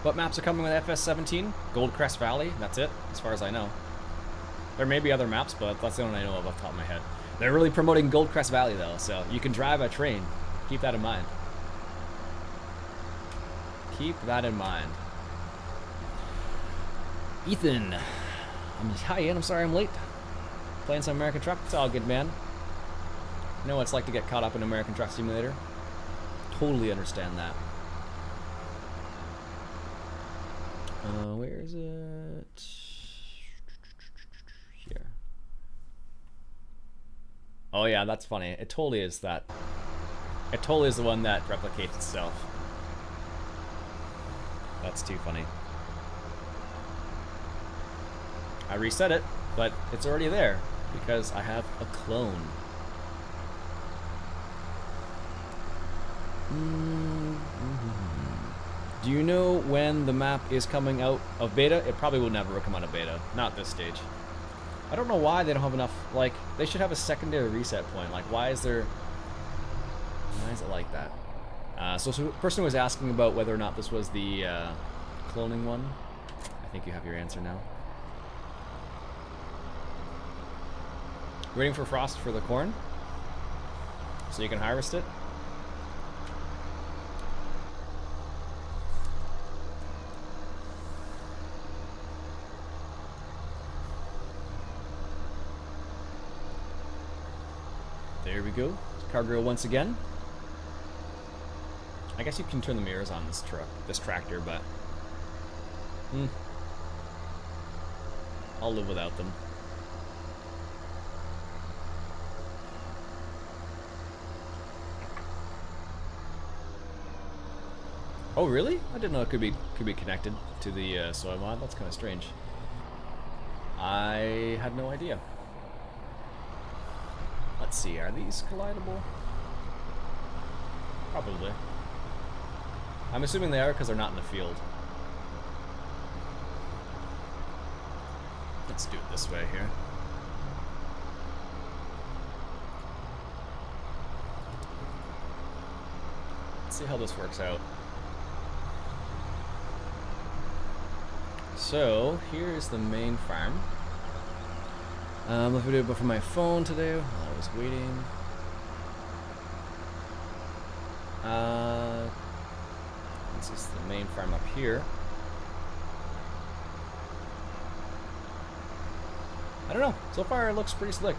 What maps are coming with FS17? Goldcrest Valley, that's it, as far as I know. There may be other maps, but that's the one I know of off the top of my head. They're really promoting Goldcrest Valley, though, so you can drive a train. Keep that in mind. Keep that in mind. Ethan. Hi, Ian. I'm sorry I'm late. Playing some American Truck. It's all good, man. You know what it's like to get caught up in American Truck Simulator. Totally understand that. Where is it? Here. Oh yeah, that's funny. It totally is that. It totally is the one that replicates itself. That's too funny. I reset it, but it's already there because I have a clone. Do you know when the map is coming out of beta? It probably will never come out of beta. Not at this stage. I don't know why they don't have enough, like, they should have a secondary reset point. Like, why is it like that? So the person was asking about whether or not this was the cloning one. I think you have your answer now. Waiting for frost for the corn so you can harvest it. There we go. Cargo once again. I guess you can turn the mirrors on this tractor, but I'll live without them. Oh really? I didn't know it could be connected to the soil mod. That's kind of strange. I had no idea. Let's see, are these collidable? Probably. I'm assuming they are because they're not in the field. Let's do it this way here. Let's see how this works out. So, here's the main farm. Left video from my phone today while I was waiting. This is the main farm up here. I don't know. So far, it looks pretty slick.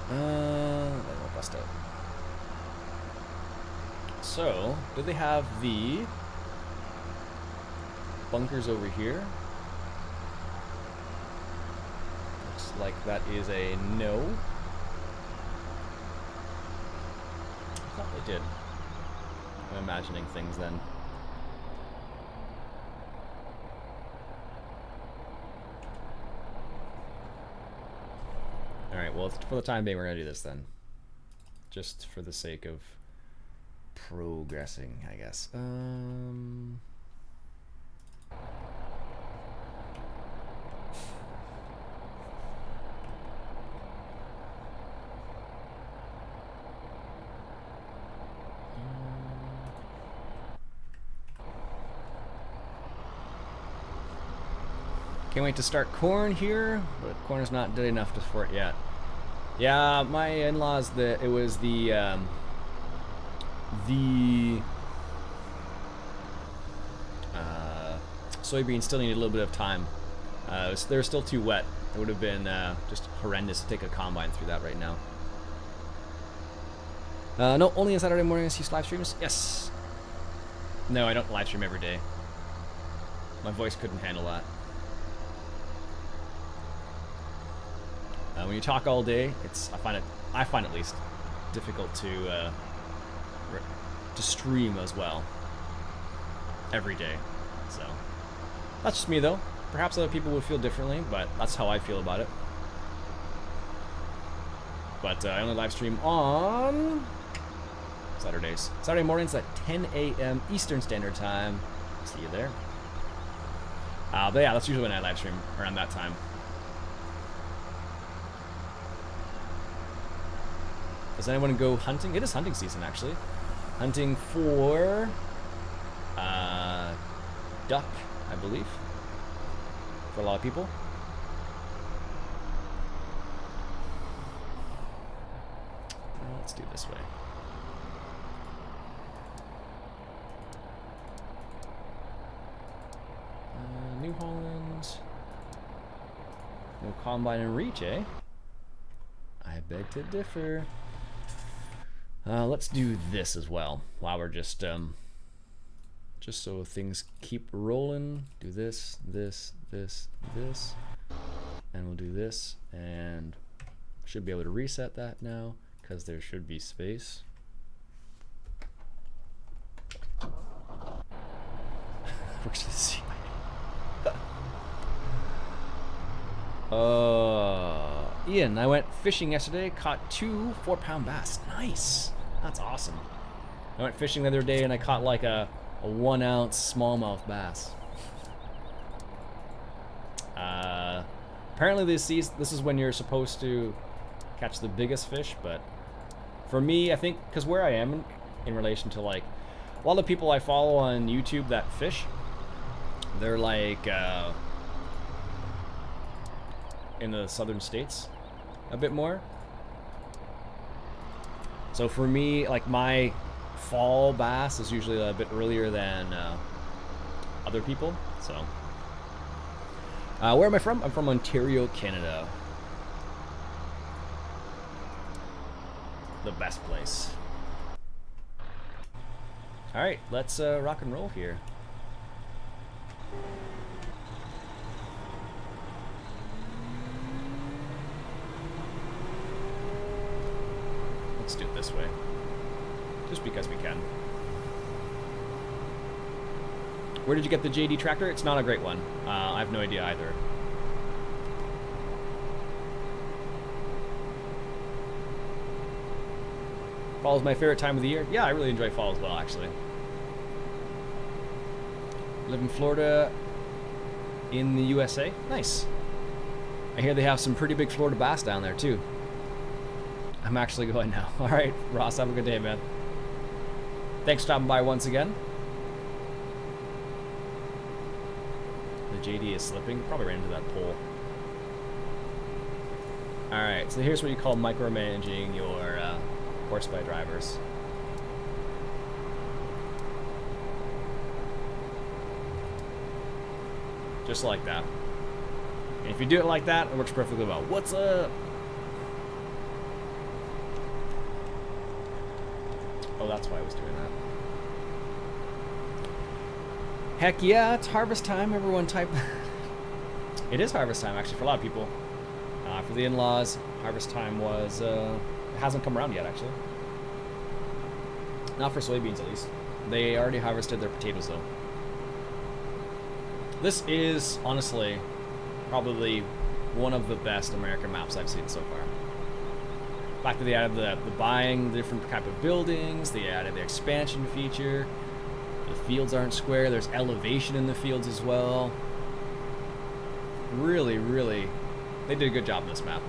They won't bust out. So, do they have the bunkers over here? Looks like that is a no. I thought they did. I'm imagining things then. Alright, well, for the time being, we're going to do this then. Just for the sake of progressing, I guess. Can't wait to start corn here, but corn is not good enough for it yet. Yeah, my in-laws, it was the soybeans still needed a little bit of time. They were still too wet. It would have been just horrendous to take a combine through that right now. No, only on Saturday morning I see live streams? Yes. No, I don't live stream every day. My voice couldn't handle that. When you talk all day, I find at least difficult to stream as well. every day. So that's just me though. Perhaps other people would feel differently, but that's how I feel about it. But I only live stream on Saturdays. Saturday mornings at 10 a.m. Eastern Standard Time. See you there. But yeah, that's usually when I live stream, around that time. Does anyone go hunting? It is hunting season, actually. Hunting for duck, I believe, for a lot of people. Let's do it this way. New Holland. No combine and reach, eh? I beg to differ. Let's do this as well. While we're just so things keep rolling. Do this, this, this, this, and we'll do this, and should be able to reset that now because there should be space. Works for the sea. Iain, I went fishing yesterday, caught 2 4-pound bass. Nice. That's awesome. I went fishing the other day and I caught like a 1-ounce smallmouth bass. Apparently this is when you're supposed to catch the biggest fish, but for me, I think, because where I am in relation to like a lot of people I follow on YouTube that fish, they're like in the southern states a bit more. So for me, like my fall bass is usually a bit earlier than other people. So where am I from? I'm from Ontario, Canada. The best place. All right, let's rock and roll here. Let's do it this way, just because we can. Where did you get the JD tractor? It's not a great one. I have no idea either. Fall is my favorite time of the year. Yeah, I really enjoy fall as well, actually. Live in Florida, in the USA. Nice. I hear they have some pretty big Florida bass down there, too. I'm actually going now. All right, Ross, have a good day, man. Thanks for stopping by once again. The JD is slipping. Probably ran into that pole. All right, so here's what you call micromanaging your Courseplay drivers. Just like that. And if you do it like that, it works perfectly well. What's up? Oh, that's why I was doing that. Heck yeah, it's harvest time. Everyone type. It is harvest time, actually, for a lot of people. For the in-laws, harvest time was... it hasn't come around yet, actually. Not for soybeans, at least. They already harvested their potatoes, though. This is, honestly, probably one of the best American maps I've seen so far. The fact that they added the buying, the different type of buildings, they added the expansion feature, the fields aren't square, there's elevation in the fields as well. Really, really, they did a good job on this map.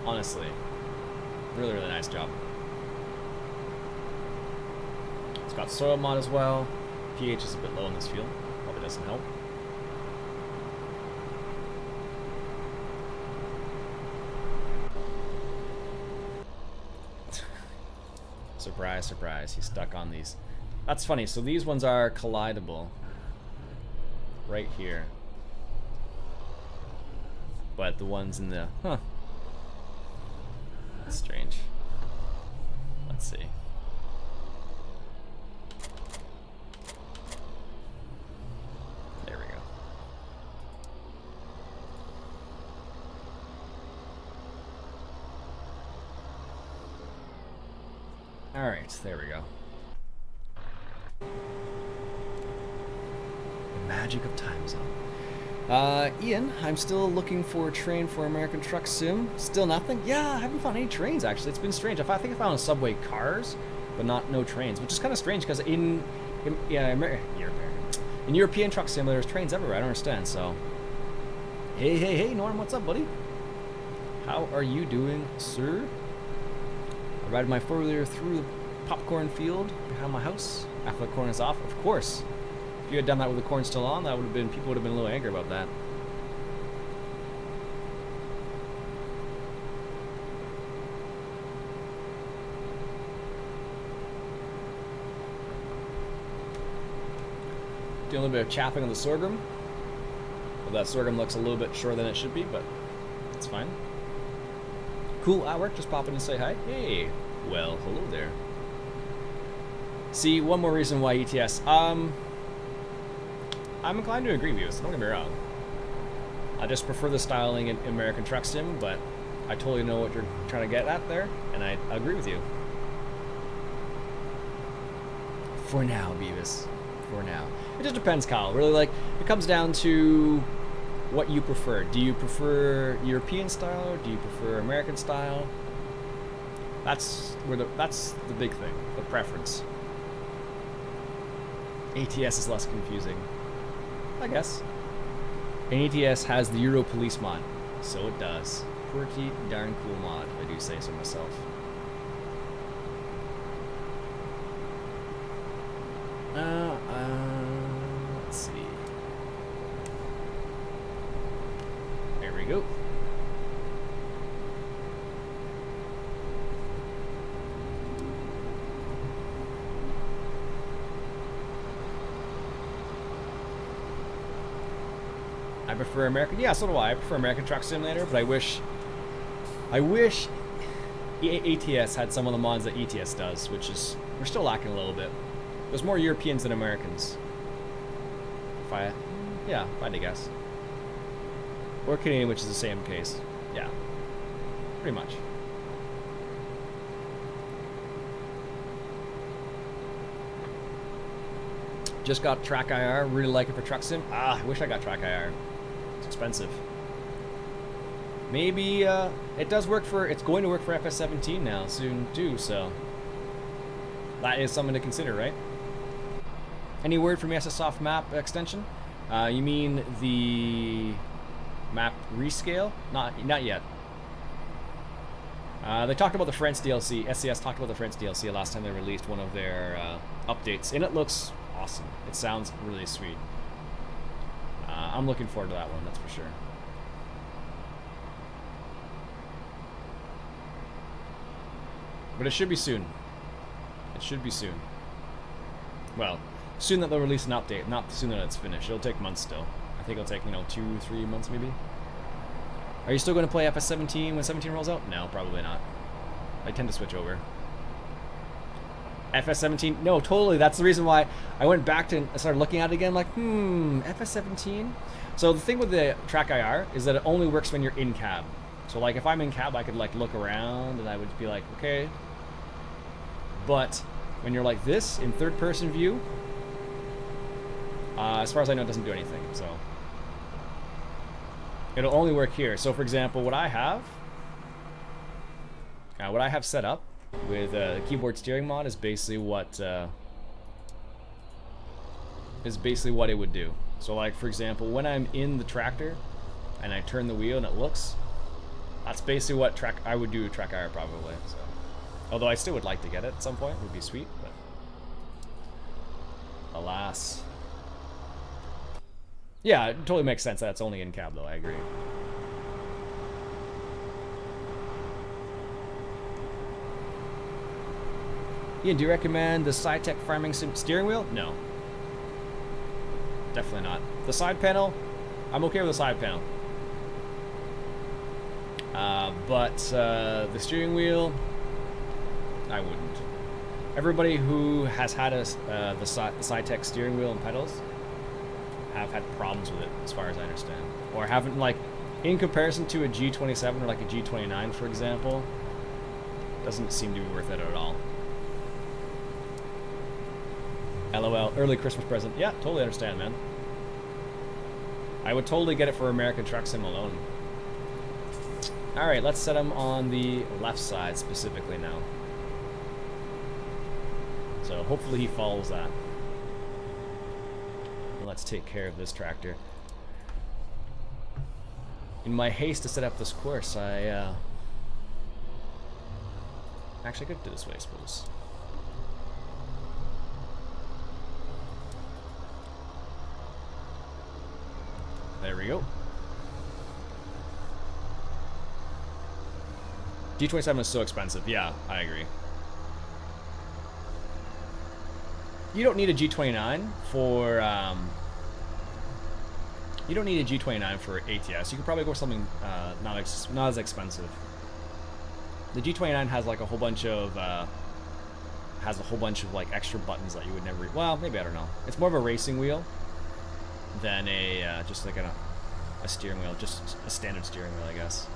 Honestly, really, really nice job. It's got soil mod as well. pH is a bit low in this field, probably doesn't help. Surprise, surprise, he's stuck on these. That's funny, so these ones are collidable. Right here. But the ones in the... Huh. That's strange. Let's see. There we go. Alright, there we go. magic of time zone. Ian, I'm still looking for a train for American Truck Sim. Still nothing? Yeah, I haven't found any trains, actually. It's been strange. I think I found subway cars, but no trains, which is kind of strange because in European Truck Sim, there's trains everywhere. I don't understand, so... Hey, Norm, what's up, buddy? How are you doing, sir? I ride my four-wheeler through the popcorn field behind my house after the corn is off. Of course. If you had done that with the corn still on, that would have been, people would have been a little angry about that. Doing a little bit of chaffing on the sorghum. Well, that sorghum looks a little bit shorter than it should be, but it's fine. Cool artwork, just pop in and say hi. Hey, well, hello there. See, one more reason why ETS. I'm inclined to agree with you, so don't get me wrong. I just prefer the styling in American Truck Sim, but I totally know what you're trying to get at there, and I agree with you. For now, Beavis. For now. It just depends, Kyle. Really, like, it comes down to what you prefer. Do you prefer European style? Do you prefer American style? That's the big thing, the preference. ATS is less confusing, I guess. And ATS has the Euro Police mod, so it does. Pretty darn cool mod, if I do say so myself. Let's see. There we go. I prefer American. Yeah, so do I. I prefer American Truck Simulator, but I wish ATS had some of the mods that ETS does, which is we're still lacking a little bit. There's more Europeans than Americans. If I had to guess. Or Canadian, which is the same case. Yeah, pretty much. Just got Track IR. Really like it for Truck Sim. I wish I got Track IR. It's expensive. Maybe it does work for. It's going to work for FS17 now soon too. So that is something to consider, right? Any word from the SSOft map extension? You mean the map rescale? Not yet. They talked about the French DLC. SCS talked about the French DLC last time they released one of their updates, and it looks awesome. It sounds really sweet. I'm looking forward to that one, that's for sure. But it should be soon. It should be soon. Well, soon that they'll release an update, not soon that it's finished. It'll take months still. I think it'll take, 2-3 months maybe. Are you still going to play FS17 when 17 rolls out? No, probably not. I tend to switch over. FS17? No, totally. That's the reason why I went back to I started looking at it again, like, FS17? So the thing with the Track IR is that it only works when you're in cab. So like if I'm in cab, I could like look around and I would be like, okay. But when you're like this in third person view, as far as I know, it doesn't do anything. So it'll only work here. So for example, what I have set up with the keyboard steering mod is basically what it would do. So like for example, when I'm in the tractor and I turn the wheel and it looks, that's basically what I would do with Track IR probably. So, although I still would like to get it at some point, it would be sweet, but alas. Yeah, it totally makes sense that it's only in cab though, I agree. Ian, do you recommend the SciTech Farming Sim steering wheel? No. Definitely not. The side panel, I'm okay with the side panel. But the steering wheel, I wouldn't. Everybody who has had the SciTech steering wheel and pedals have had problems with it, as far as I understand. Or haven't, like, in comparison to a G27 or like a G29, for example, doesn't seem to be worth it at all. LOL, early Christmas present. Yeah, totally understand, man. I would totally get it for American Truck Sim alone. Alright, let's set him on the left side specifically now. So hopefully he follows that. Let's take care of this tractor. In my haste to set up this course, I actually could do this way, I suppose. There we go. G27 is so expensive. Yeah, I agree. You don't need a G29 for you don't need a G29 for ATS. You could probably go for something not as expensive. The G29 has like a whole bunch of like extra buttons that you would never. Well, maybe, I don't know. It's more of a racing wheel than a just like a steering wheel, just a standard steering wheel, I guess.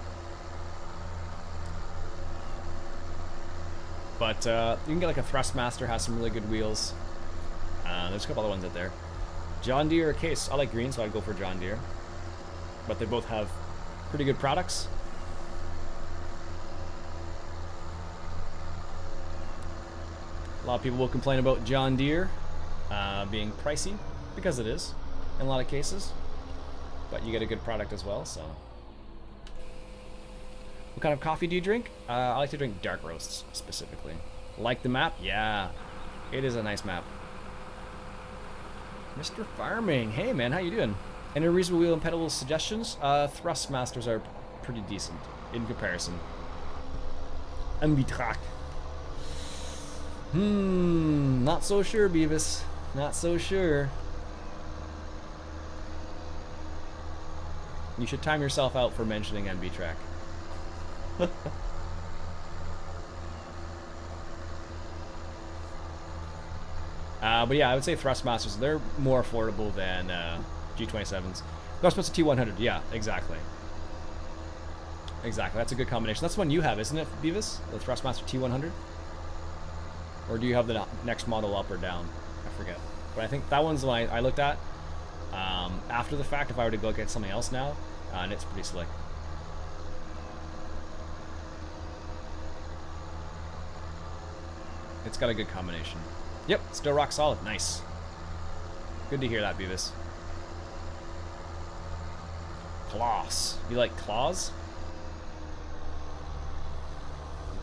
But you can get like a Thrustmaster, has some really good wheels. There's a couple other ones out there. John Deere or Case. I like green, so I'd go for John Deere. But they both have pretty good products. A lot of people will complain about John Deere being pricey, because it is in a lot of cases. But you get a good product as well, so. What kind of coffee do you drink? I like to drink dark roasts, specifically. Like the map? Yeah. It is a nice map. Mr. Farming. Hey, man, how you doing? Any reasonable wheel and pedal suggestions? Thrustmasters are pretty decent in comparison. Ambitrack. Not so sure, Beavis. Not so sure. You should time yourself out for mentioning Ambitrack. But yeah, I would say Thrustmasters, they're more affordable than G27s. Ghostbusters T100, yeah, exactly. Exactly, that's a good combination. That's the one you have, isn't it, Beavis? The Thrustmaster T100? Or do you have the next model up or down? I forget. But I think that one's the one I looked at after the fact, if I were to go get something else now, and it's pretty slick. It's got a good combination. Yep, still rock solid. Nice. Good to hear that, Beavis. Claws. You like claws?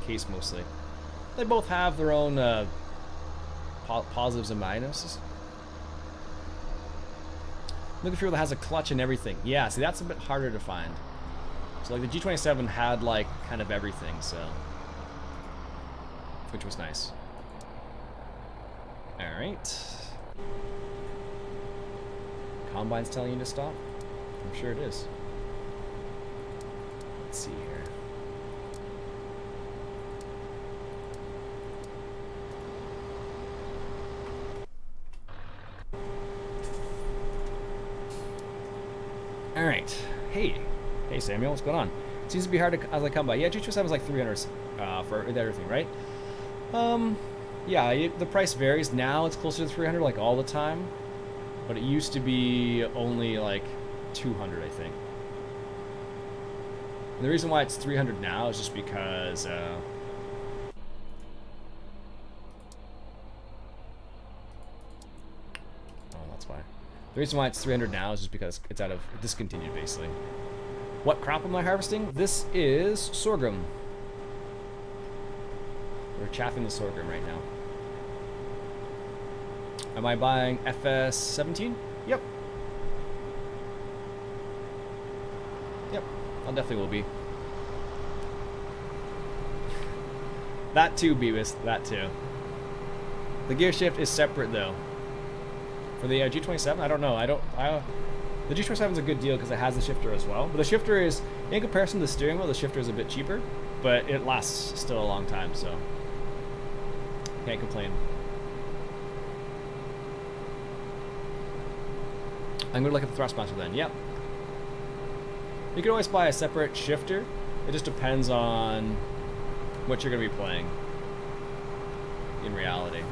Case mostly. They both have their own positives and minuses. Looking for one that has a clutch and everything. Yeah, see, that's a bit harder to find. So like the G27 had like kind of everything, so, which was nice. All right. Combine's telling you to stop? I'm sure it is. Let's see here. All right. Hey Samuel, what's going on? It seems to be hard to, as I come by. Yeah, G27 is like 300 for everything, right? Yeah, the price varies. Now it's closer to 300 like all the time, but it used to be only like 200, I think. And the reason why it's 300 now is just because oh, that's why. The reason why it's 300 now is just because it's out of discontinued, basically. What crop am I harvesting? This is sorghum. We're chaffing the sorghum right now. Am I buying FS17? Yep. Yep, I definitely will be. That too, Beavis, that too. The gear shift is separate though. For the G27, I don't know. The G27 is a good deal because it has the shifter as well. But the shifter is, in comparison to the steering wheel, the shifter is a bit cheaper, but it lasts still a long time, so can't complain. I'm gonna look at the Thrustmaster then. Yep. You can always buy a separate shifter. It just depends on what you're gonna be playing in reality.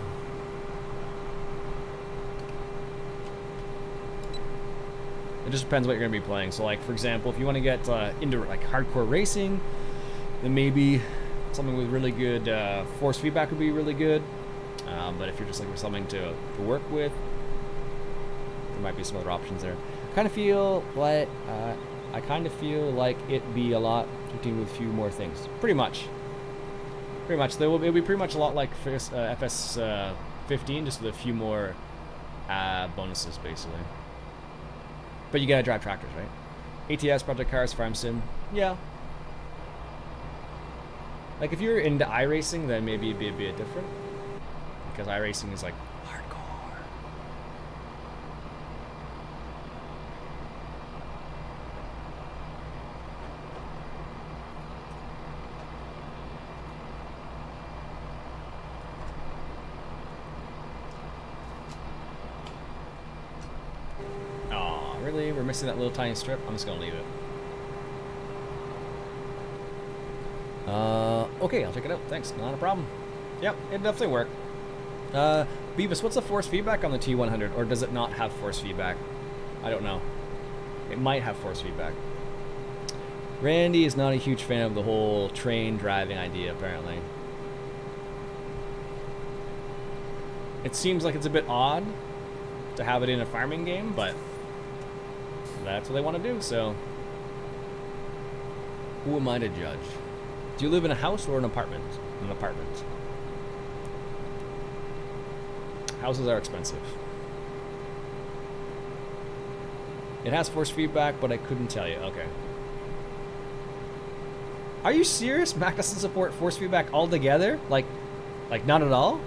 It just depends what you're going to be playing. So, like, for example, if you want to get into, like, hardcore racing, then maybe something with really good force feedback would be really good. But if you're just looking for something to work with, there might be some other options there. I kind of feel like it'd be a lot to with a few more things. Pretty much. It'll be pretty much a lot like FS 15, just with a few more bonuses, basically. But you gotta drive tractors, right? ATS, Project Cars, Farm Sim. Yeah. Like, if you're into iRacing, then maybe it'd be a bit different. Because iRacing is, like, hardcore. Aw, really? We're missing that little tiny strip? I'm just gonna leave it. Okay, I'll check it out. Thanks. Not a problem. Yep, it'd definitely work. Beavis, what's the force feedback on the T100? Or does it not have force feedback? I don't know. It might have force feedback. Randy is not a huge fan of the whole train driving idea, apparently. It seems like it's a bit odd to have it in a farming game, but that's what they want to do, so who am I to judge? Do you live in a house or an apartment? An apartment. Houses are expensive. It has force feedback, but I couldn't tell you. Okay. Are you serious? Mac doesn't support force feedback altogether? Like not at all?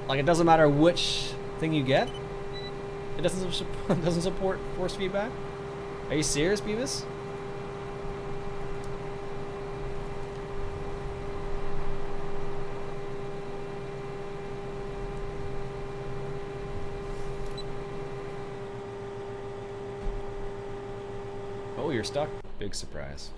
Like, it doesn't matter which thing you get? It doesn't support force feedback? Are you serious, Beavis? Oh, you're stuck? Big surprise.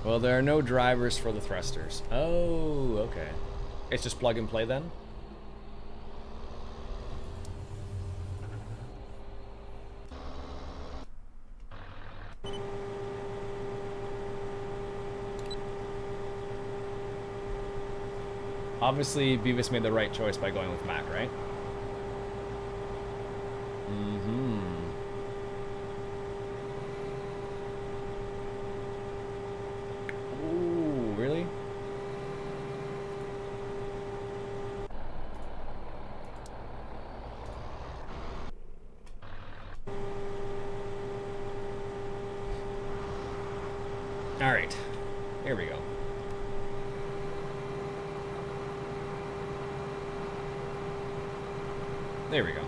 Well, there are no drivers for the thrusters. Oh, okay. It's just plug and play then? Obviously, Beavis made the right choice by going with Mac, right? Mm-hmm. Ooh, really? All right, here we go. There we go.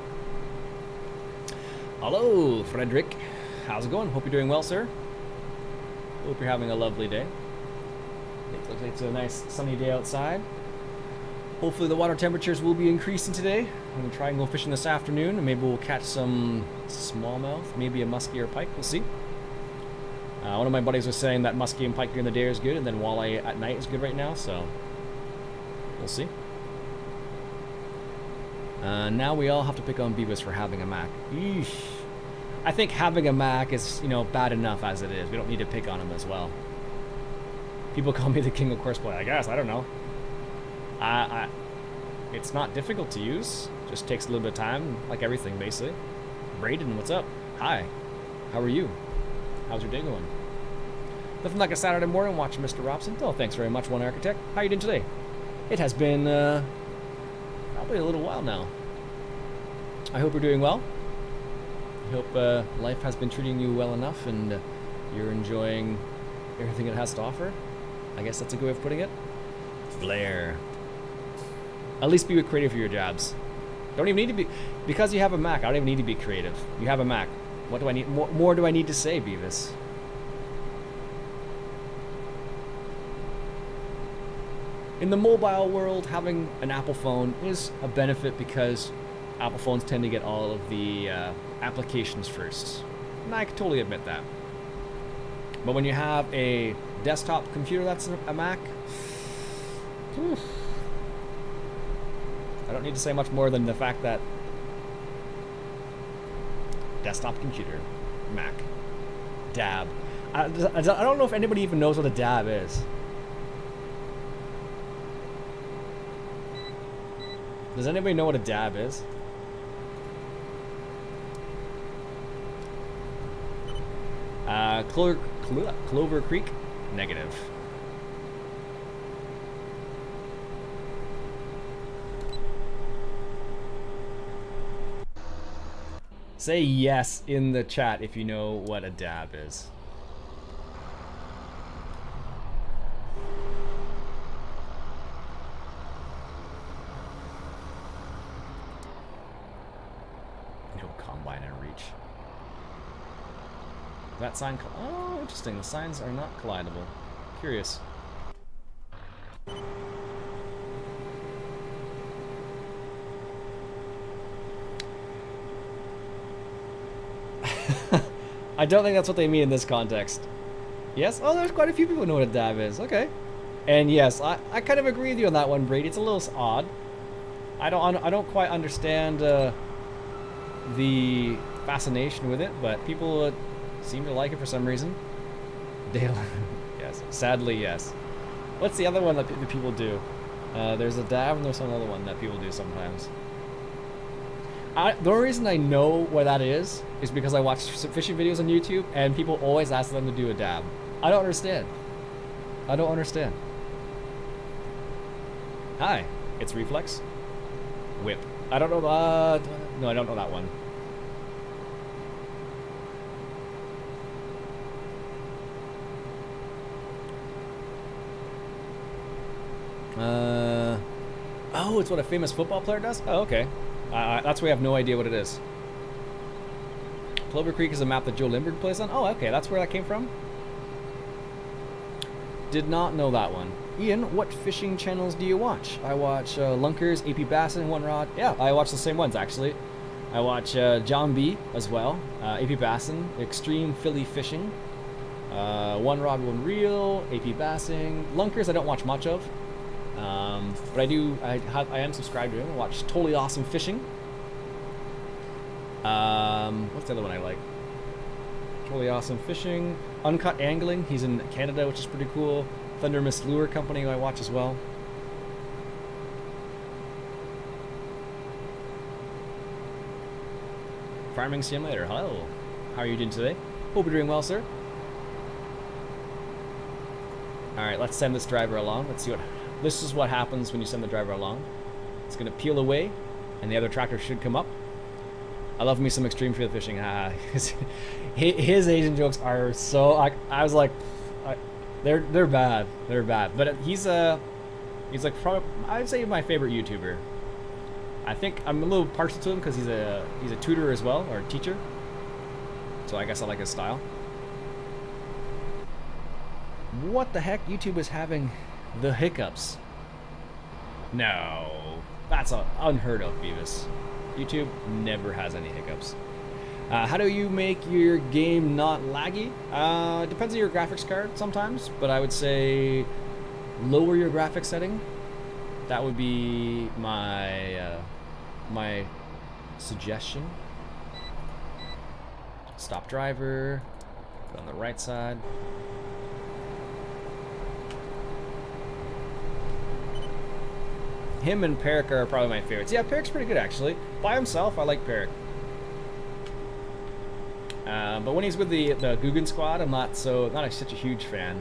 Hello, Frederick. How's it going? Hope you're doing well, sir. Hope you're having a lovely day. It looks like it's a nice sunny day outside. Hopefully the water temperatures will be increasing today. I'm going to try and go fishing this afternoon, and maybe we'll catch some smallmouth, maybe a muskie or a pike. We'll see. One of my buddies was saying that muskie and pike during the day is good, and then walleye at night is good right now, so we'll see. Now we all have to pick on Beavis for having a Mac. Eesh. I think having a Mac is, you know, bad enough as it is. We don't need to pick on him as well. People call me the king of Courseplay. I guess, I don't know. It's not difficult to use. Just takes a little bit of time, like everything, basically. Braden, what's up? Hi. How are you? How's your day going? Nothing like a Saturday morning watching Mr. Robson. Oh, thanks very much, One Architect. How are you doing today? It has been, probably a little while now. I hope you're doing well. I hope life has been treating you well enough and you're enjoying everything it has to offer. I guess that's a good way of putting it. Blair. At least be creative for your jobs. Don't even need to be, because you have a Mac, I don't even need to be creative. You have a Mac. What do I need? More do I need to say, Beavis? In the mobile world, having an Apple phone is a benefit because Apple phones tend to get all of the applications first. And I can totally admit that. But when you have a desktop computer that's a Mac, don't need to say much more than the fact that desktop computer, Mac, dab. I don't know if anybody even knows what a dab is. Does anybody know what a dab is? Clover Creek, negative. Say yes in the chat if you know what a dab is. No combine and reach. That sign, oh, interesting. The signs are not collidable. Curious. I don't think that's what they mean in this context. Yes? Oh, there's quite a few people who know what a dab is. Okay. And yes, I kind of agree with you on that one, Brady. It's a little odd. I don't quite understand the fascination with it, but people seem to like it for some reason. Dale, yes. Sadly, yes. What's the other one that the people do? There's a dab and there's some other one that people do sometimes. The only reason I know what that is because I watch fishing videos on YouTube and people always ask them to do a dab. I don't understand. I don't understand. Hi, it's reflex. Whip. I don't know. No, I don't know that one. Oh, it's what a famous football player does? Oh, okay. That's why I have no idea what it is. Clover Creek is a map that Joe Lindbergh plays on? Oh, okay, that's where that came from? Did not know that one. Ian, what fishing channels do you watch? I watch Lunkers, AP Bassin, One Rod. Yeah, I watch the same ones, actually. I watch John B. as well. AP Bassin, Extreme Philly Fishing. One Rod, One Reel, AP Bassing. Lunkers I don't watch much of. But I am subscribed to him. I watch Totally Awesome Fishing. What's the other one I like? Totally Awesome Fishing. Uncut Angling. He's in Canada, which is pretty cool. Thunder Mist Lure Company, who I watch as well. Farming Simulator. Hello. How are you doing today? Hope you're doing well, sir. Alright, let's send this driver along. Let's see what... This is what happens when you send the driver along. It's going to peel away, and the other tractor should come up. I love me some extreme field fishing. His Asian jokes are so... I was like... They're bad. They're bad. But he's like probably... I'd say my favorite YouTuber. I think I'm a little partial to him because he's a tutor as well, or a teacher. So I guess I like his style. What the heck? YouTube is having the hiccups. No. That's unheard of, Beavis. YouTube never has any hiccups. How do you make your game not laggy? It depends on your graphics card sometimes, but I would say lower your graphics setting. That would be my my suggestion. Stop driver. Go on the right side. Him and Peric are probably my favorites. Yeah, Peric's pretty good actually. By himself, I like Peric. But when he's with the Guggen squad, I'm not such a huge fan.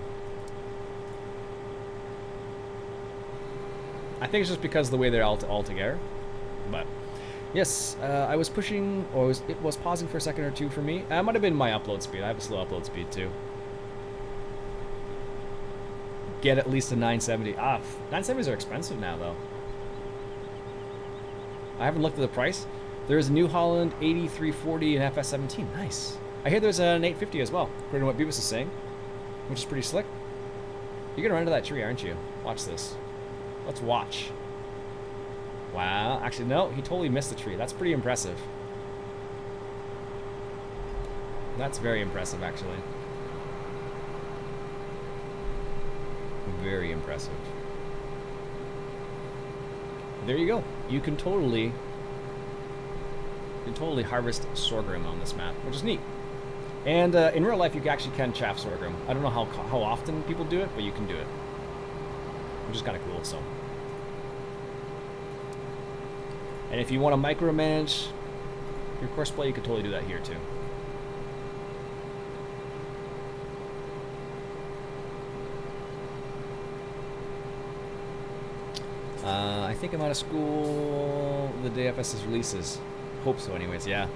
I think it's just because of the way they're all together. But yes, I was pushing, or it was pausing for a second or two for me. It might have been my upload speed. I have a slow upload speed too. Get at least a 970. 970s are expensive now though. I haven't looked at the price. There is a New Holland 8340 and FS17. Nice. I hear there's an 850 as well, according to what Beavis is saying, which is pretty slick. You're gonna run into that tree, aren't you? Watch this. Let's watch. Wow. Actually, no, he totally missed the tree. That's pretty impressive. That's very impressive, actually. Very impressive. There you go. you can totally harvest sorghum on this map, which is neat. And in real life, you actually can chaff sorghum. I don't know how often people do it, but you can do it, which is kind of cool. So, and if you want to micromanage your Courseplay, you could totally do that here too. I think I'm out of school the day FSS releases. Hope so, anyways. Yeah.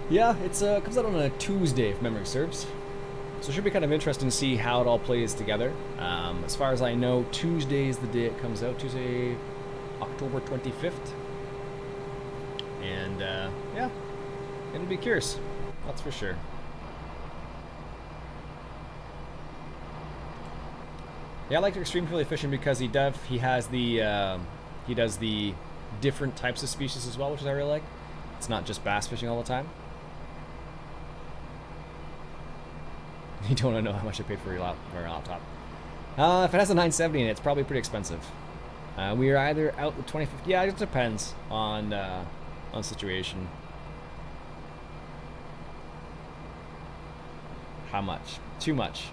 Yeah, it's comes out on a Tuesday if memory serves. So it should be kind of interesting to see how it all plays together. As far as I know, Tuesday is the day it comes out. Tuesday, October 25th. And yeah, it'll be curious. That's for sure. Yeah, I like Extreme Really Fishing because he does the different types of species as well, which I really like. It's not just bass fishing all the time. You don't want to know how much I paid for your laptop. If it has a 970 in it, it's probably pretty expensive. We are either out the 25th. Yeah, it depends on situation. How much? Too much.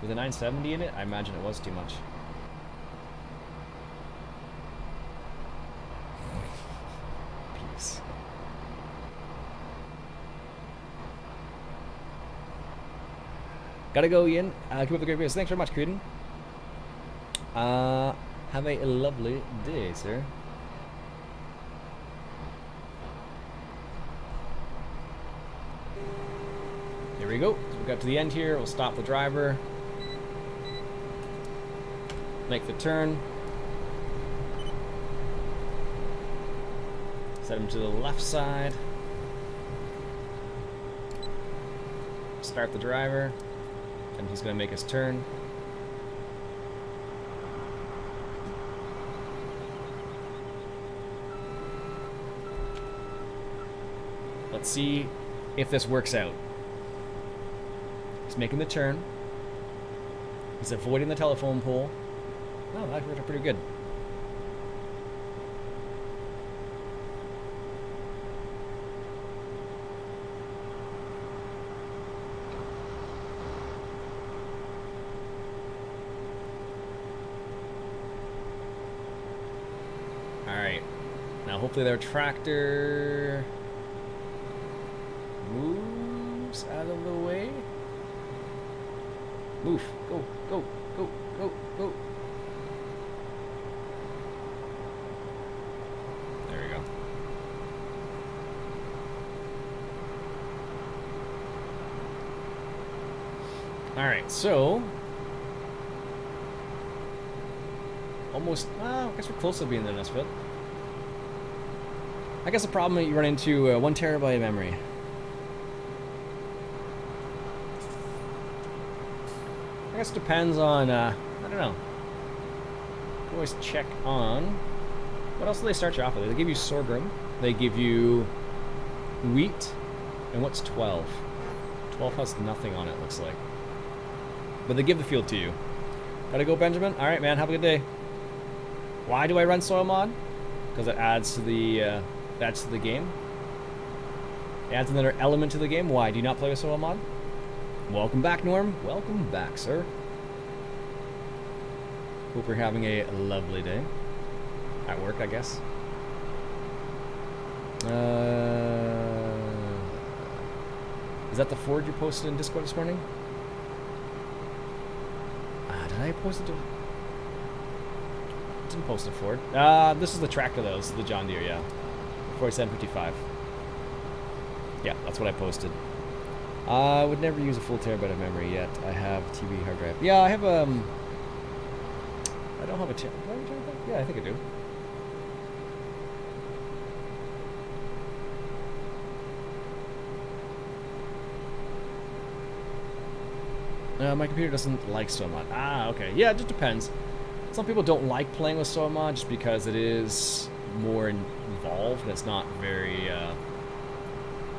With a 970 in it, I imagine it was too much. Peace. Gotta go, Iain. Keep up the great videos. Thanks very much, Creedon. Have a lovely day, sir. Here we go. So we got to the end here. We'll stop the driver. Make the turn. Set him to the left side. Start the driver. And he's going to make his turn. Let's see if this works out. He's making the turn. He's avoiding the telephone pole. Oh, that worked out pretty good. Alright. Now hopefully their tractor moves out of the way. Move. Go, go, go, go, go. There we go. Alright, so almost, I guess we're close to being there, Nesfit. I guess the problem is you run into 1 terabyte of memory. I guess it depends on, I don't know. You can always check on, what else do they start you off with? They give you sorghum, they give you wheat, and what's 12? 12 has nothing on it, looks like. But they give the field to you. Gotta go, Benjamin? Alright, man, have a good day. Why do I run soil mod? Because it adds to the game. It adds another element to the game. Why? Do you not play with soil mod? Welcome back, Norm. Welcome back, sir. Hope you're having a lovely day. At work, I guess. Is that the Ford you posted in Discord this morning? Did I post it to... Didn't post a Ford. This is the tractor though. This is the John Deere, yeah. 4755. Yeah, that's what I posted. I would never use a full terabyte of memory yet. I have TV hard drive. Yeah, I have I don't have a terabyte. Yeah, I think I do. My computer doesn't like soil mod. Okay. Yeah, it just depends. Some people don't like playing with soil mod just because it is more involved and it's not very,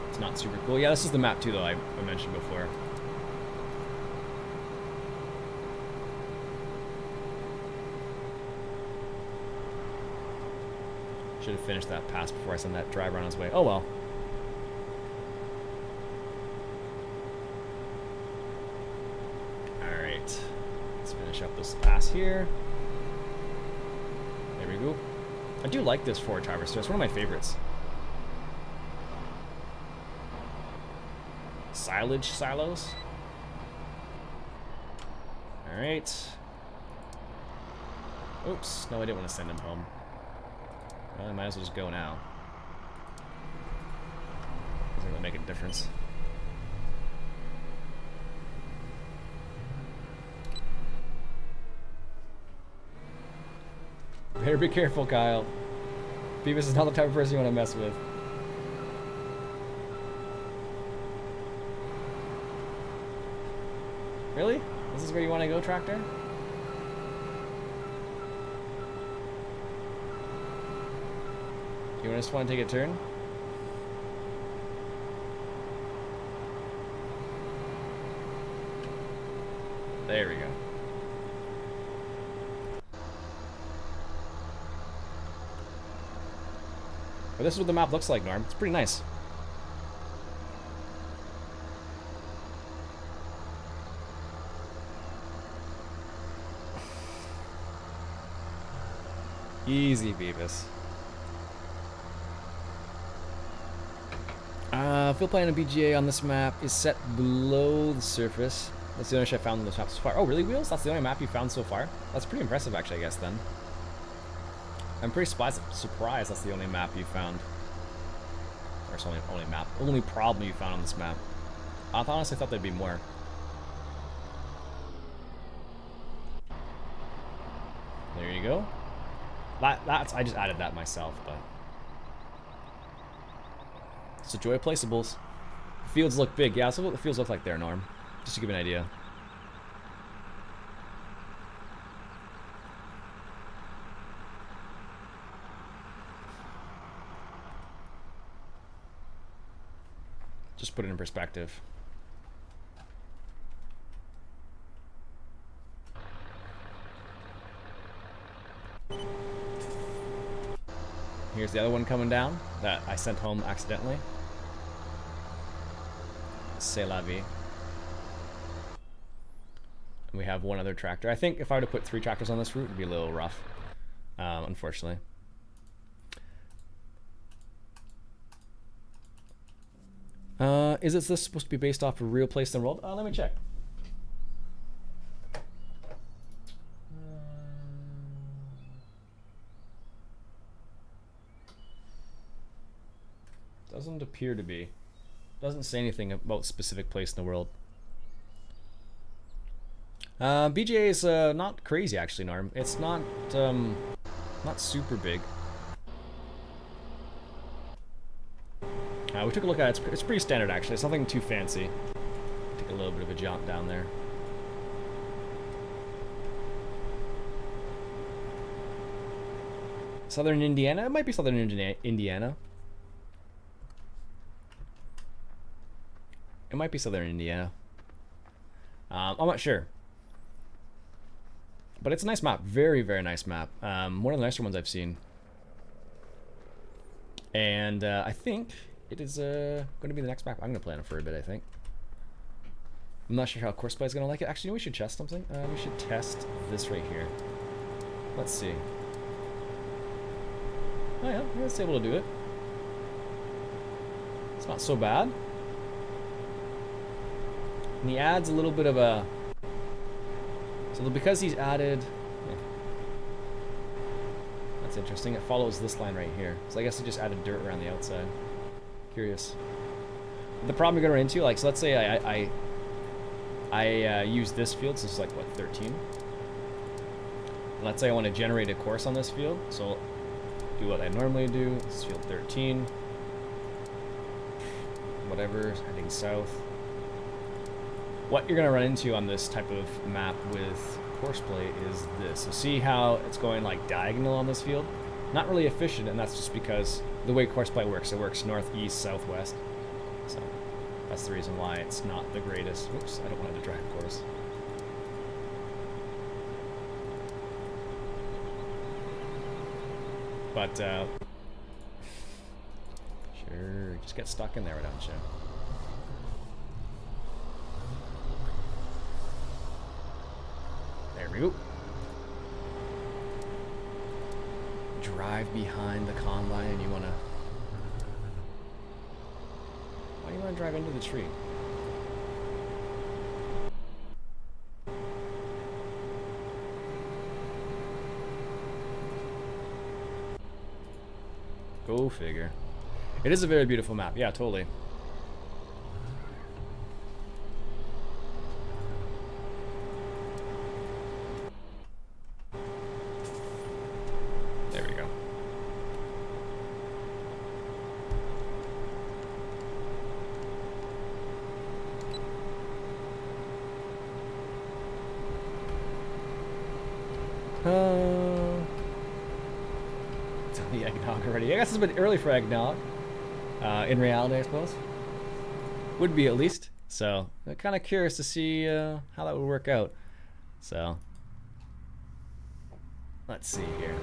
it's not super cool. Yeah, this is the map too, though, I mentioned before. Should have finished that pass before I sent that driver on his way. Oh well. Alright. Let's finish up this pass here. There we go. I do like this forward harvester. It's one of my favorites. Silage silos. Alright. Oops. No, I didn't want to send him home. Well, I might as well just go now. Doesn't really make a difference. Better be careful, Kyle. Beavis is not the type of person you want to mess with. Really? This is where you want to go, tractor? You just want to take a turn? There we go. But this is what the map looks like, Norm. It's pretty nice. Easy, Beavis. Field plan and BGA on this map is set below the surface. That's the only shit I found on this map so far. Oh, really, Wheels? That's the only map you found so far? That's pretty impressive, actually, I guess, then. I'm pretty surprised that's the only map you found. Or it's only problem you found on this map. I honestly thought there'd be more. There you go. I just added that myself, but it's the joy of placeables. Fields look big. Yeah, that's what the fields look like there, Norm. Just to give you an idea. Just put it in perspective. Here's the other one coming down that I sent home accidentally. C'est la vie. And we have one other tractor. I think if I were to put 3 tractors on this route, it'd be a little rough, unfortunately. Is this supposed to be based off a real place in the world? Let me check. Doesn't appear to be. Doesn't say anything about specific place in the world. BGA is not crazy, actually, Norm. It's not super big. We took a look at it. It's pretty standard, actually. It's nothing too fancy. Take a little bit of a jaunt down there. Southern Indiana? It might be Southern Indiana. It might be Southern Indiana. I'm not sure. But it's a nice map. Very, very nice map. One of the nicer ones I've seen. And I think it is going to be the next map. I'm going to play on it for a bit, I think. I'm not sure how Courseplay is going to like it. Actually, you know, we should test something. We should test this right here. Let's see. Oh yeah, it's able to do it. It's not so bad. And he adds a little bit of a... So because he's added... Yeah. That's interesting. It follows this line right here. So I guess he just added dirt around the outside. Curious. The problem you're going to run into, like, so let's say I use this field, so it's like, what, 13? And let's say I want to generate a course on this field. So do what I normally do. This is field 13. Whatever, heading south. What you're going to run into on this type of map with Courseplay is this. So see how it's going like diagonal on this field? Not really efficient, and that's just because the way Courseplay works, it works north, east, southwest. So that's the reason why it's not the greatest. Oops, I don't want to drive course. But Just get stuck in there, why don't you? There we go. Drive behind the combine and you want to... Why do you want to drive into the tree? Go figure. It is a very beautiful map. Yeah, totally. There we go. It's on the eggnog already. I guess it's a bit early for eggnog. In reality, I suppose. Would be at least. So, I'm kind of curious to see how that would work out. So, let's see here.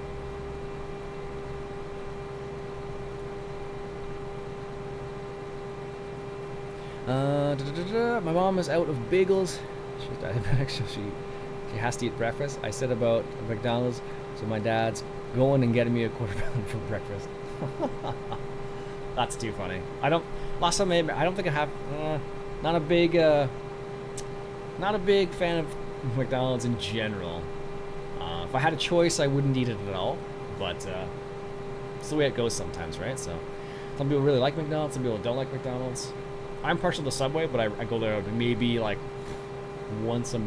My mom is out of bagels. She's diabetic, so she has to eat breakfast. I said about McDonald's, so my dad's going and getting me a quarter pound for breakfast. That's too funny. Last time I don't think I have. Not a big fan of McDonald's in general. If I had a choice, I wouldn't eat it at all. But it's the way it goes sometimes, right? So some people really like McDonald's, some people don't like McDonald's. I'm partial to Subway, but I go there maybe like once a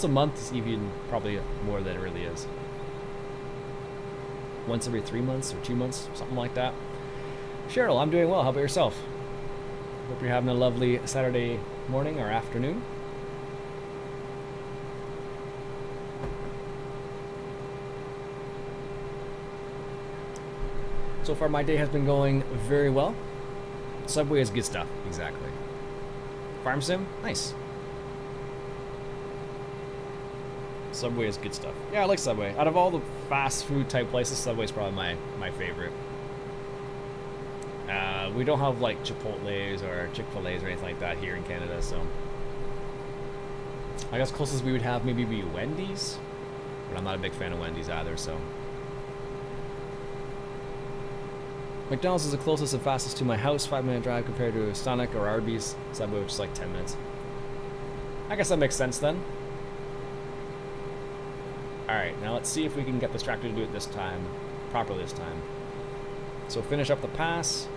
month, even probably more than it really is. Once every 3 months or 2 months, something like that. Cheryl, I'm doing well. How about yourself? Hope you're having a lovely Saturday morning or afternoon. So far, my day has been going very well. Subway is good stuff, exactly. Farm Sim, nice. Subway is good stuff. Yeah, I like Subway. Out of all the fast food type places, Subway's probably my favorite. We don't have like Chipotle's or Chick-fil-A's or anything like that here in Canada, so I guess closest we would have maybe be Wendy's, but I'm not a big fan of Wendy's either, so. McDonald's is the closest and fastest to my house, 5-minute drive compared to Sonic or Arby's. Subway, which is like 10 minutes. I guess that makes sense then. Alright, now let's see if we can get this tractor to do it this time, properly this time. So finish up the pass.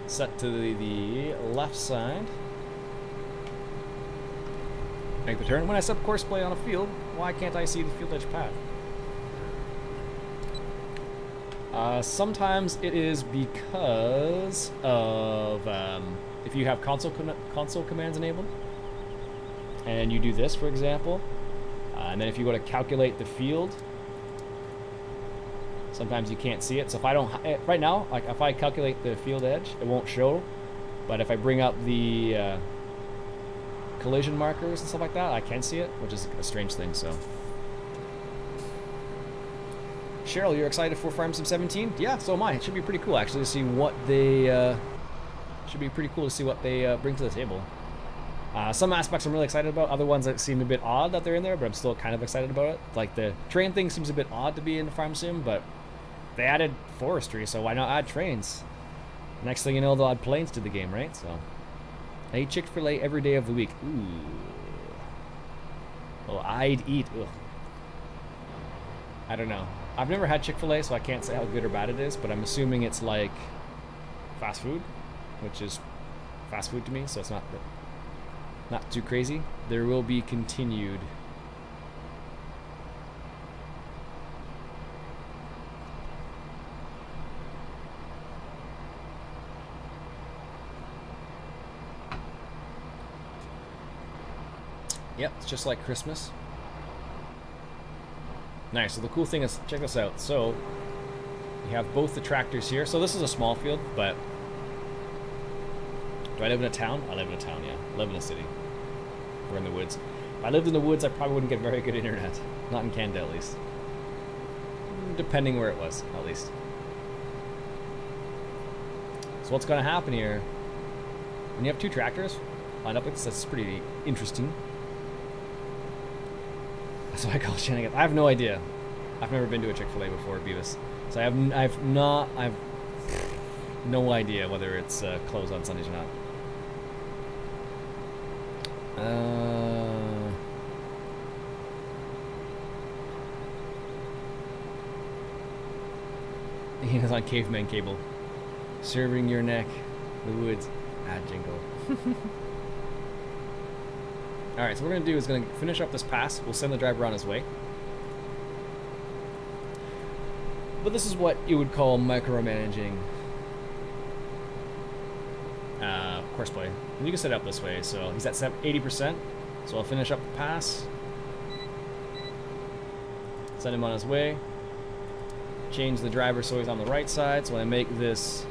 Set to the left side. Make the turn. When I set Courseplay on a field, why can't I see the field edge path? Sometimes it is because of if you have console commands enabled, and you do this, for example, and then if you go to calculate the field, sometimes you can't see it. So if I don't, right now, like if I calculate the field edge, it won't show. But if I bring up the collision markers and stuff like that, I can see it, which is a strange thing. So. Cheryl, you're excited for Farm Sim 17? Yeah, so am I. It should be pretty cool actually to see what they bring to the table. Some aspects I'm really excited about. Other ones that seem a bit odd that they're in there, but I'm still kind of excited about it. Like the train thing seems a bit odd to be in the Farm Sim, but they added forestry, so why not add trains? Next thing you know, they'll add planes to the game, right? So I eat Chick-fil-A every day of the week. Ooh. Well, I'd eat. Ugh. I don't know. I've never had Chick-fil-A, so I can't say how good or bad it is, but I'm assuming it's like fast food, which is fast food to me, so it's not too crazy. There will be continued. Yep, it's just like Christmas. Nice, so the cool thing is, check this out. So, you have both the tractors here. So this is a small field, but do I live in a town? I live in a town, yeah. I live in a city. We're in the woods. If I lived in the woods, I probably wouldn't get very good internet. Not in Canada, at least. Depending where it was, at least. So what's going to happen here, when you have two tractors lined up like this, that's pretty interesting. That's why I call it shenanigans. I have no idea. I've never been to a Chick-fil-A before, Beavis. So I have no idea whether it's closed on Sundays or not. He is on caveman cable. Serving your neck. The woods. Jingle. Alright, so what we're going to do is going to finish up this pass. We'll send the driver on his way. But this is what you would call micromanaging Courseplay. And you can set it up this way. So he's at 80%. So I'll finish up the pass. Send him on his way. Change the driver so he's on the right side. So when I make this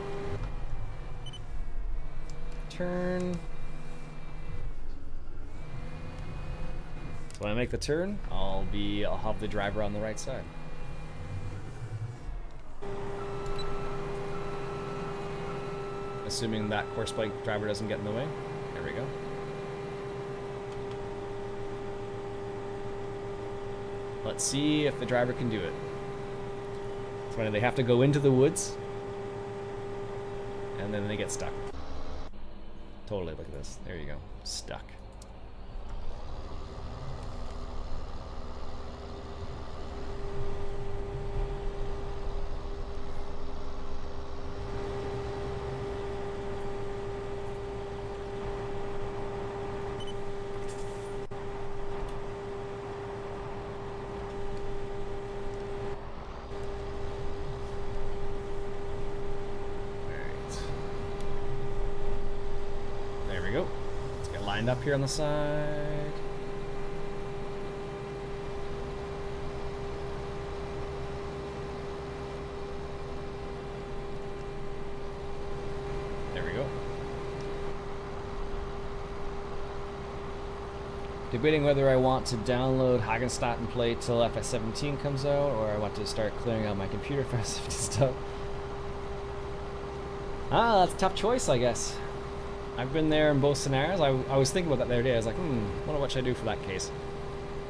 turn, so when I make the turn, I'll have the driver on the right side. Assuming that Courseplay driver doesn't get in the way. There we go. Let's see if the driver can do it. So they have to go into the woods, and then they get stuck. Totally, look at this. There you go. Stuck. Go. Let's get lined up here on the side. There we go. Debating whether I want to download Hagenstadt and play till FS17 comes out, or I want to start clearing out my computer for FS15 stuff. Ah, that's a tough choice, I guess. I've been there in both scenarios. I was thinking about that the other day. I was like, wonder what should I do for that case.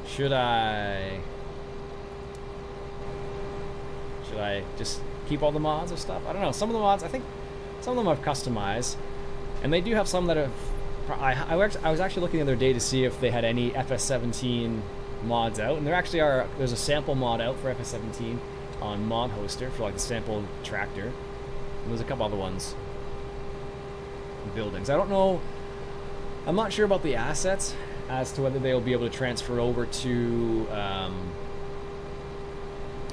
Should I just keep all the mods or stuff? I don't know. Some of the mods, I think some of them I've customized, and they do have some that have. I was actually looking the other day to see if they had any FS17 mods out, and there actually are. There's a sample mod out for FS17 on Mod Hoster for like the sample tractor. And there's a couple other ones. Buildings. I don't know. I'm not sure about the assets as to whether they'll be able to transfer over to.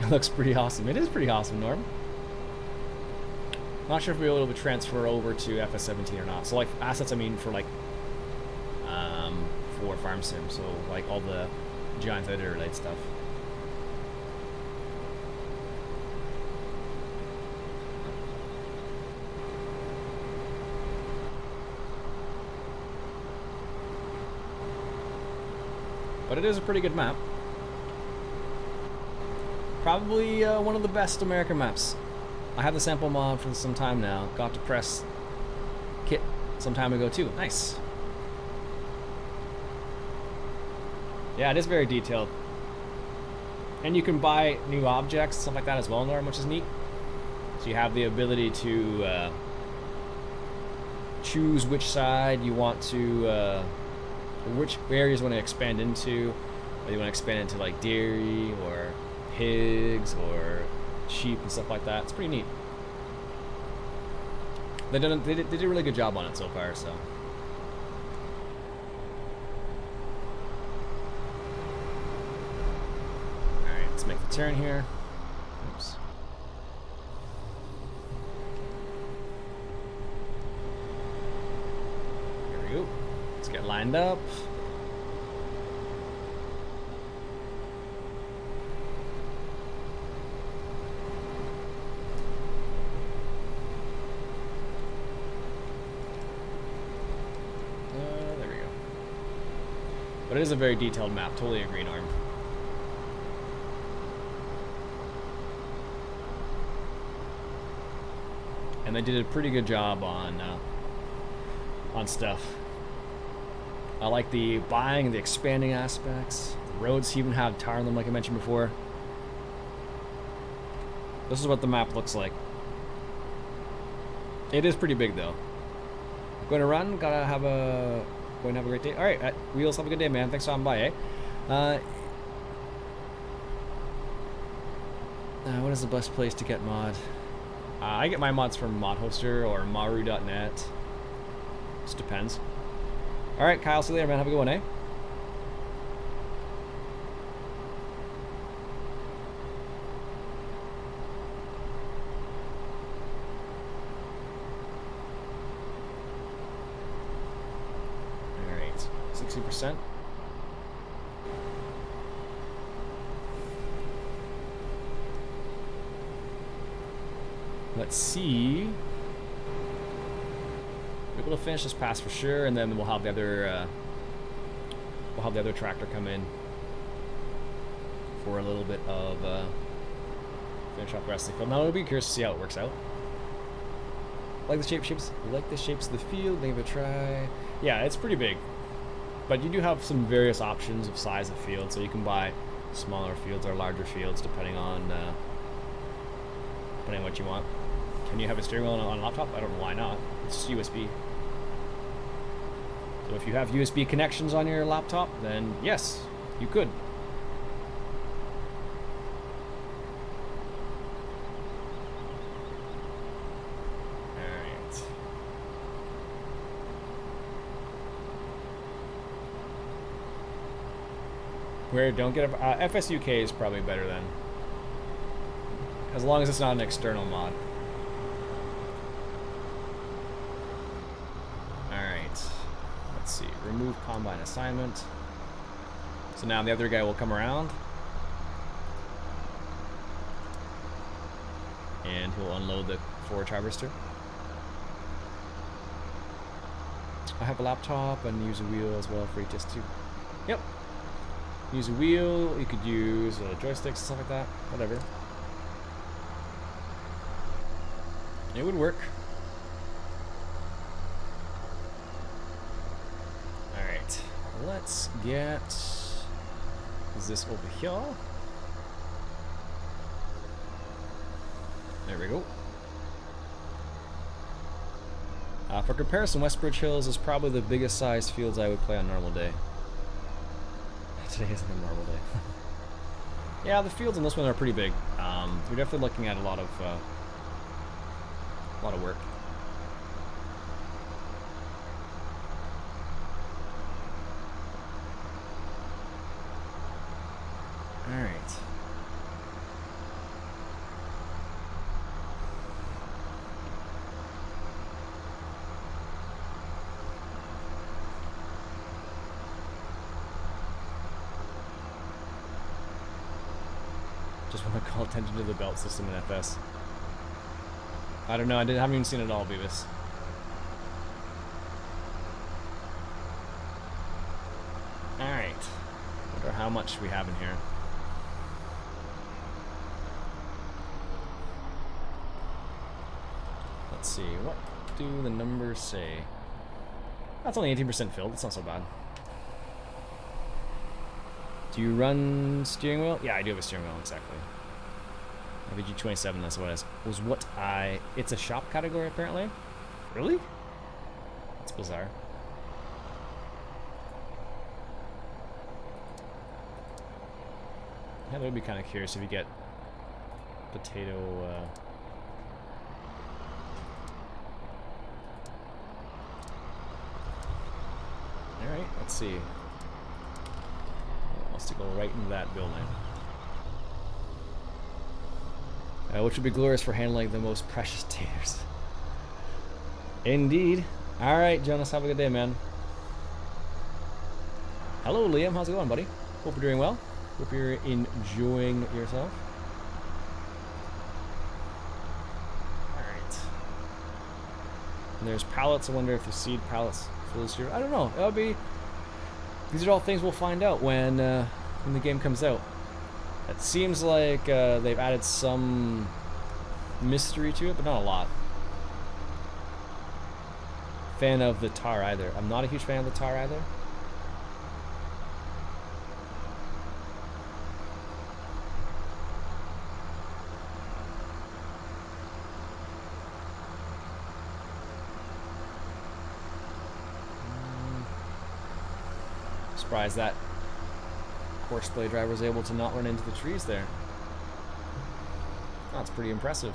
It looks pretty awesome. It is pretty awesome, Norm. Not sure if we'll be able to transfer over to FS17 or not. So like assets, I mean for like for Farm Sim. So like all the Giants editor related stuff. But it is a pretty good map. Probably one of the best American maps. I have the sample mod for some time now. Got to press kit some time ago too. Nice. Yeah, it is very detailed. And you can buy new objects, stuff like that as well, Norm, which is neat. So you have the ability to choose which side you want to, which areas you want to expand into. Whether you want to expand into like dairy or pigs or sheep and stuff like that. It's pretty neat. They did a really good job on it so far, so. Alright, let's make the turn here. Oops. There we go. Let's get lined up. There we go. But it is a very detailed map. Totally agree, Norm. and they did a pretty good job on stuff. I like the buying and the expanding aspects. The roads even have tar on them, like I mentioned before. This is what the map looks like. It is pretty big though. Going to run, going to have a great day. All right, Wheels, have a good day, man. Thanks for stopping by, eh? What is the best place to get mod? I get my mods from ModHoster or maru.net. Just depends. All right, Kyle, see you later, man. Have a good one, eh? All right, 60%. Let's see. We're able to finish this pass for sure, and then we'll have the other tractor come in for a little bit of finish off the rest of the field. Now, I'll be curious to see how it works out. Like the shapes of the field. Give it a try. Yeah, it's pretty big, but you do have some various options of size of field, so you can buy smaller fields or larger fields depending on what you want. Can you have a steering wheel on a laptop? I don't know why not. It's just USB. So if you have USB connections on your laptop, then yes, you could. Alright. Where don't get a FSUK is probably better then. As long as it's not an external mod. Let's see, remove combine assignment. So now the other guy will come around and he'll unload the forage harvester. I have a laptop and use a wheel as well for just to. Yep. Use a wheel, you could use joysticks and stuff like that, whatever. It would work. Alright, let's get... Is this over here? There we go. For comparison, Westbridge Hills is probably the biggest size fields I would play on a normal day. Today isn't a normal day. Yeah, the fields in this one are pretty big. You're definitely looking at a lot of work. All right. Just want to call attention to the belt system in FS. I don't know, haven't even seen it all, Beavis. Alright. Wonder how much we have in here. Let's see, what do the numbers say? That's only 18% filled, that's not so bad. Do you run steering wheel? Yeah, I do have a steering wheel, exactly. VG27, that's what it was. It's a shop category apparently. Really? That's bizarre. Yeah, that would be kind of curious if you get potato. All right, let's see. It wants to go right into that building. Which would be glorious for handling the most precious taters. Indeed. Alright, Jonas, have a good day, man. Hello, Liam. How's it going, buddy? Hope you're doing well. Hope you're enjoying yourself. Alright. And there's pallets. I wonder if the seed pallets fill this year. I don't know. That'll be... These are all things we'll find out when the game comes out. It seems like they've added some mystery to it, but not a lot. fan of the tar either. I'm not a huge fan of the tar either. Surprised that Courseplay driver was able to not run into the trees there. That's pretty impressive.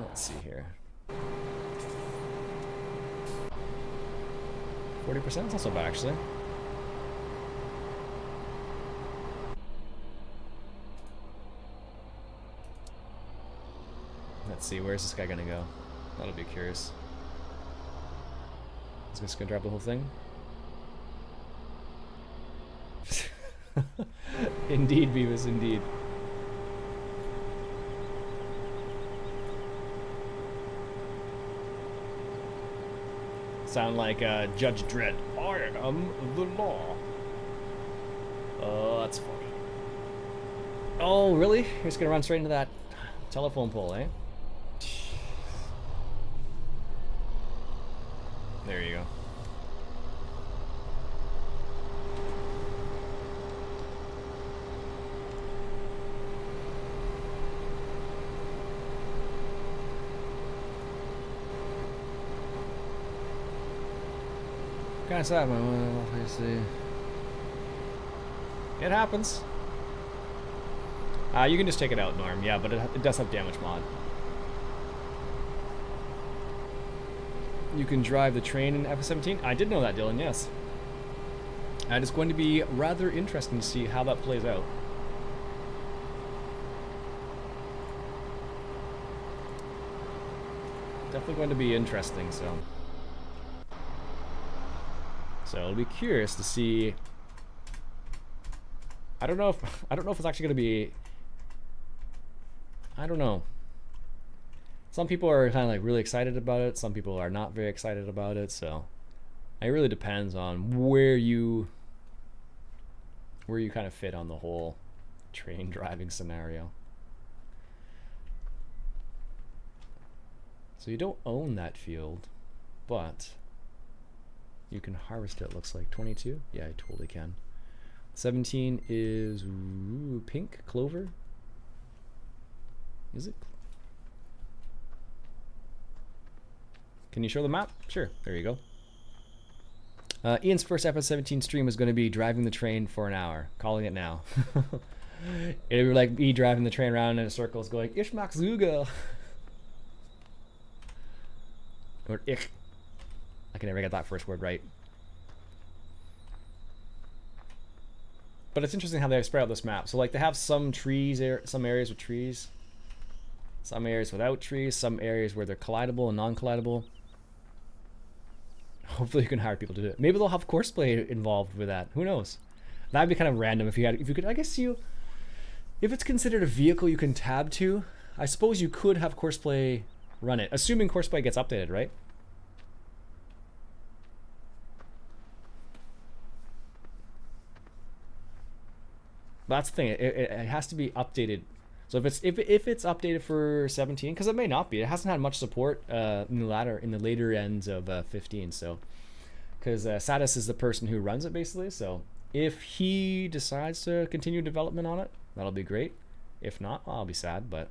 Let's see here. 40%? That's not so bad, actually. Let's see, where's this guy gonna go? That'll be curious. Is this gonna drive the whole thing? Indeed, Beavis, indeed. Sound like Judge Dredd. I am the law. Oh, that's funny. Oh, really? You're just gonna run straight into that telephone pole, eh? There you go. Kind of sad, man. Obviously, it happens. You can just take it out, Norm. Yeah, but it does have damage mod. You can drive the train in FS17. I did know that, Dylan. Yes. And it's going to be rather interesting to see how that plays out. Definitely going to be interesting. So it'll be curious to see. I don't know if it's actually going to be. I don't know. Some people are kind of like really excited about it. Some people are not very excited about it. So it really depends on where you kind of fit on the whole train driving scenario. So you don't own that field, but you can harvest it. Looks like 22. Yeah, I totally can. 17 is pink clover. Is it? Can you show the map? Sure. There you go. Ian's first FS17 stream is going to be driving the train for an hour. Calling it now. It'll be like me driving the train around in a circle, going Ishmak Zuga. Or ich. I can never get that first word right. But it's interesting how they spread out this map. So like they have some trees, some areas with trees, some areas without trees, some areas where they're collidable and non-collidable. Hopefully you can hire people to do it. Maybe they'll have Courseplay involved with that. Who knows? That'd be kind of random if you could. I guess if it's considered a vehicle you can tab to, I suppose you could have Courseplay run it, assuming Courseplay gets updated, right? That's the thing. It has to be updated. So if it's updated for 17, because it may not be. It hasn't had much support in the later ends of 15. So because Satis is the person who runs it basically. So if he decides to continue development on it, that'll be great. If not, I'll be sad. But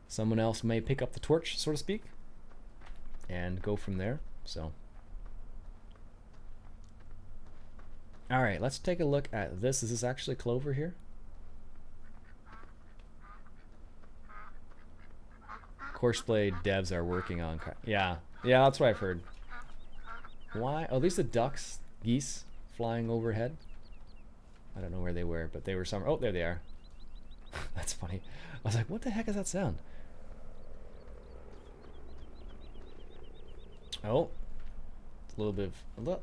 someone else may pick up the torch, so to speak, and go from there. So. All right, let's take a look at this. Is this actually clover here? Courseplay devs are working on. Yeah, that's what I've heard. Why? Oh, these are the ducks, geese flying overhead. I don't know where they were, but they were somewhere. Oh, there they are. That's funny. I was like, what the heck is that sound? Oh.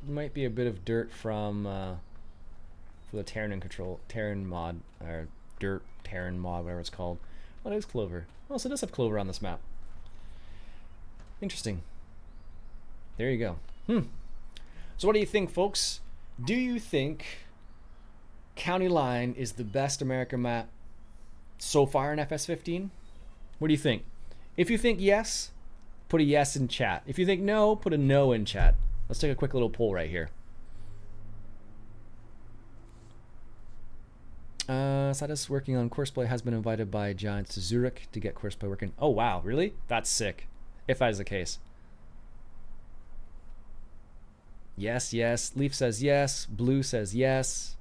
Might be a bit of dirt from for the Terran mod, or dirt Terran mod, whatever it's called. What is clover? Oh, so it does have clover on this map. Interesting. There you go. So what do you think, folks? Do you think County Line is the best American map so far in FS15? What do you think? If you think yes, put a yes in chat. If you think no, put a no in chat. Let's take a quick little poll right here. Sadis working on Courseplay has been invited by Giants to Zurich to get Courseplay working. Oh wow, really? That's sick. If that is the case. Yes, yes. Leaf says yes. Blue says yes.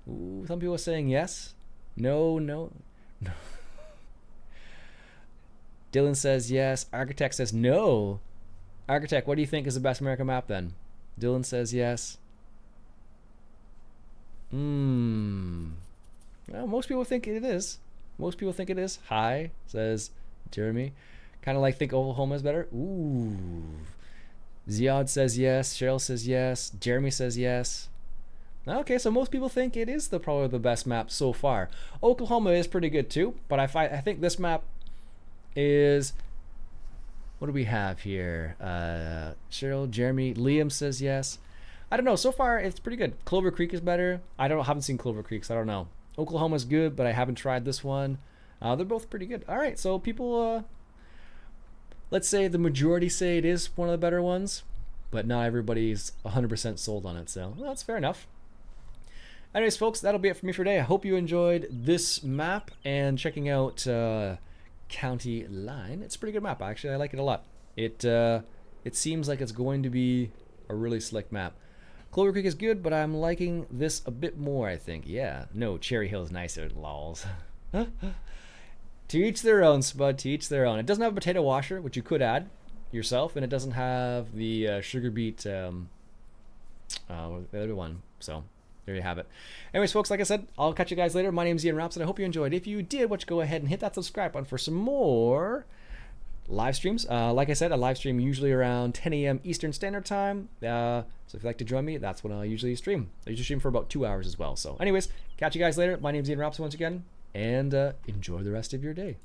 Ooh, some people are saying yes. No, no, no. Dylan says yes. Architect says no. Architect, what do you think is the best American map then? Dylan says yes. Well, most people think it is. Most people think it is. Hi, says Jeremy. Kind of like think Oklahoma is better. Ooh. Ziad says yes. Cheryl says yes. Jeremy says yes. Okay, so most people think it is probably the best map so far. Oklahoma is pretty good too, but I think this map is... What do we have here? Cheryl, Jeremy, Liam says yes. I don't know. So far, it's pretty good. Clover Creek is better. Haven't seen Clover Creek, so I don't know. Oklahoma's good, but I haven't tried this one. They're both pretty good. All right, so people, let's say the majority say it is one of the better ones, but not everybody's 100% sold on it, so well, that's fair enough. Anyways, folks, that'll be it for me for today. I hope you enjoyed this map and checking out County Line. It's a pretty good map, actually. I like it a lot. It seems like it's going to be a really slick map. Clover Creek is good, but I'm liking this a bit more, I think. Yeah, no, Cherry Hill's nicer, lols. To each their own, Spud, to each their own. It doesn't have a potato washer, which you could add yourself, and it doesn't have the sugar beet, the other one, so there you have it. Anyways, folks, like I said, I'll catch you guys later. My name's Iain Robson. I hope you enjoyed. If you did, why don't you go ahead and hit that subscribe button for some more live streams. Like I said, I live stream usually around 10 a.m. Eastern Standard Time. So if you'd like to join me, that's when I usually stream. I usually stream for about 2 hours as well. So anyways, catch you guys later. My name's Iain Robson once again, and enjoy the rest of your day.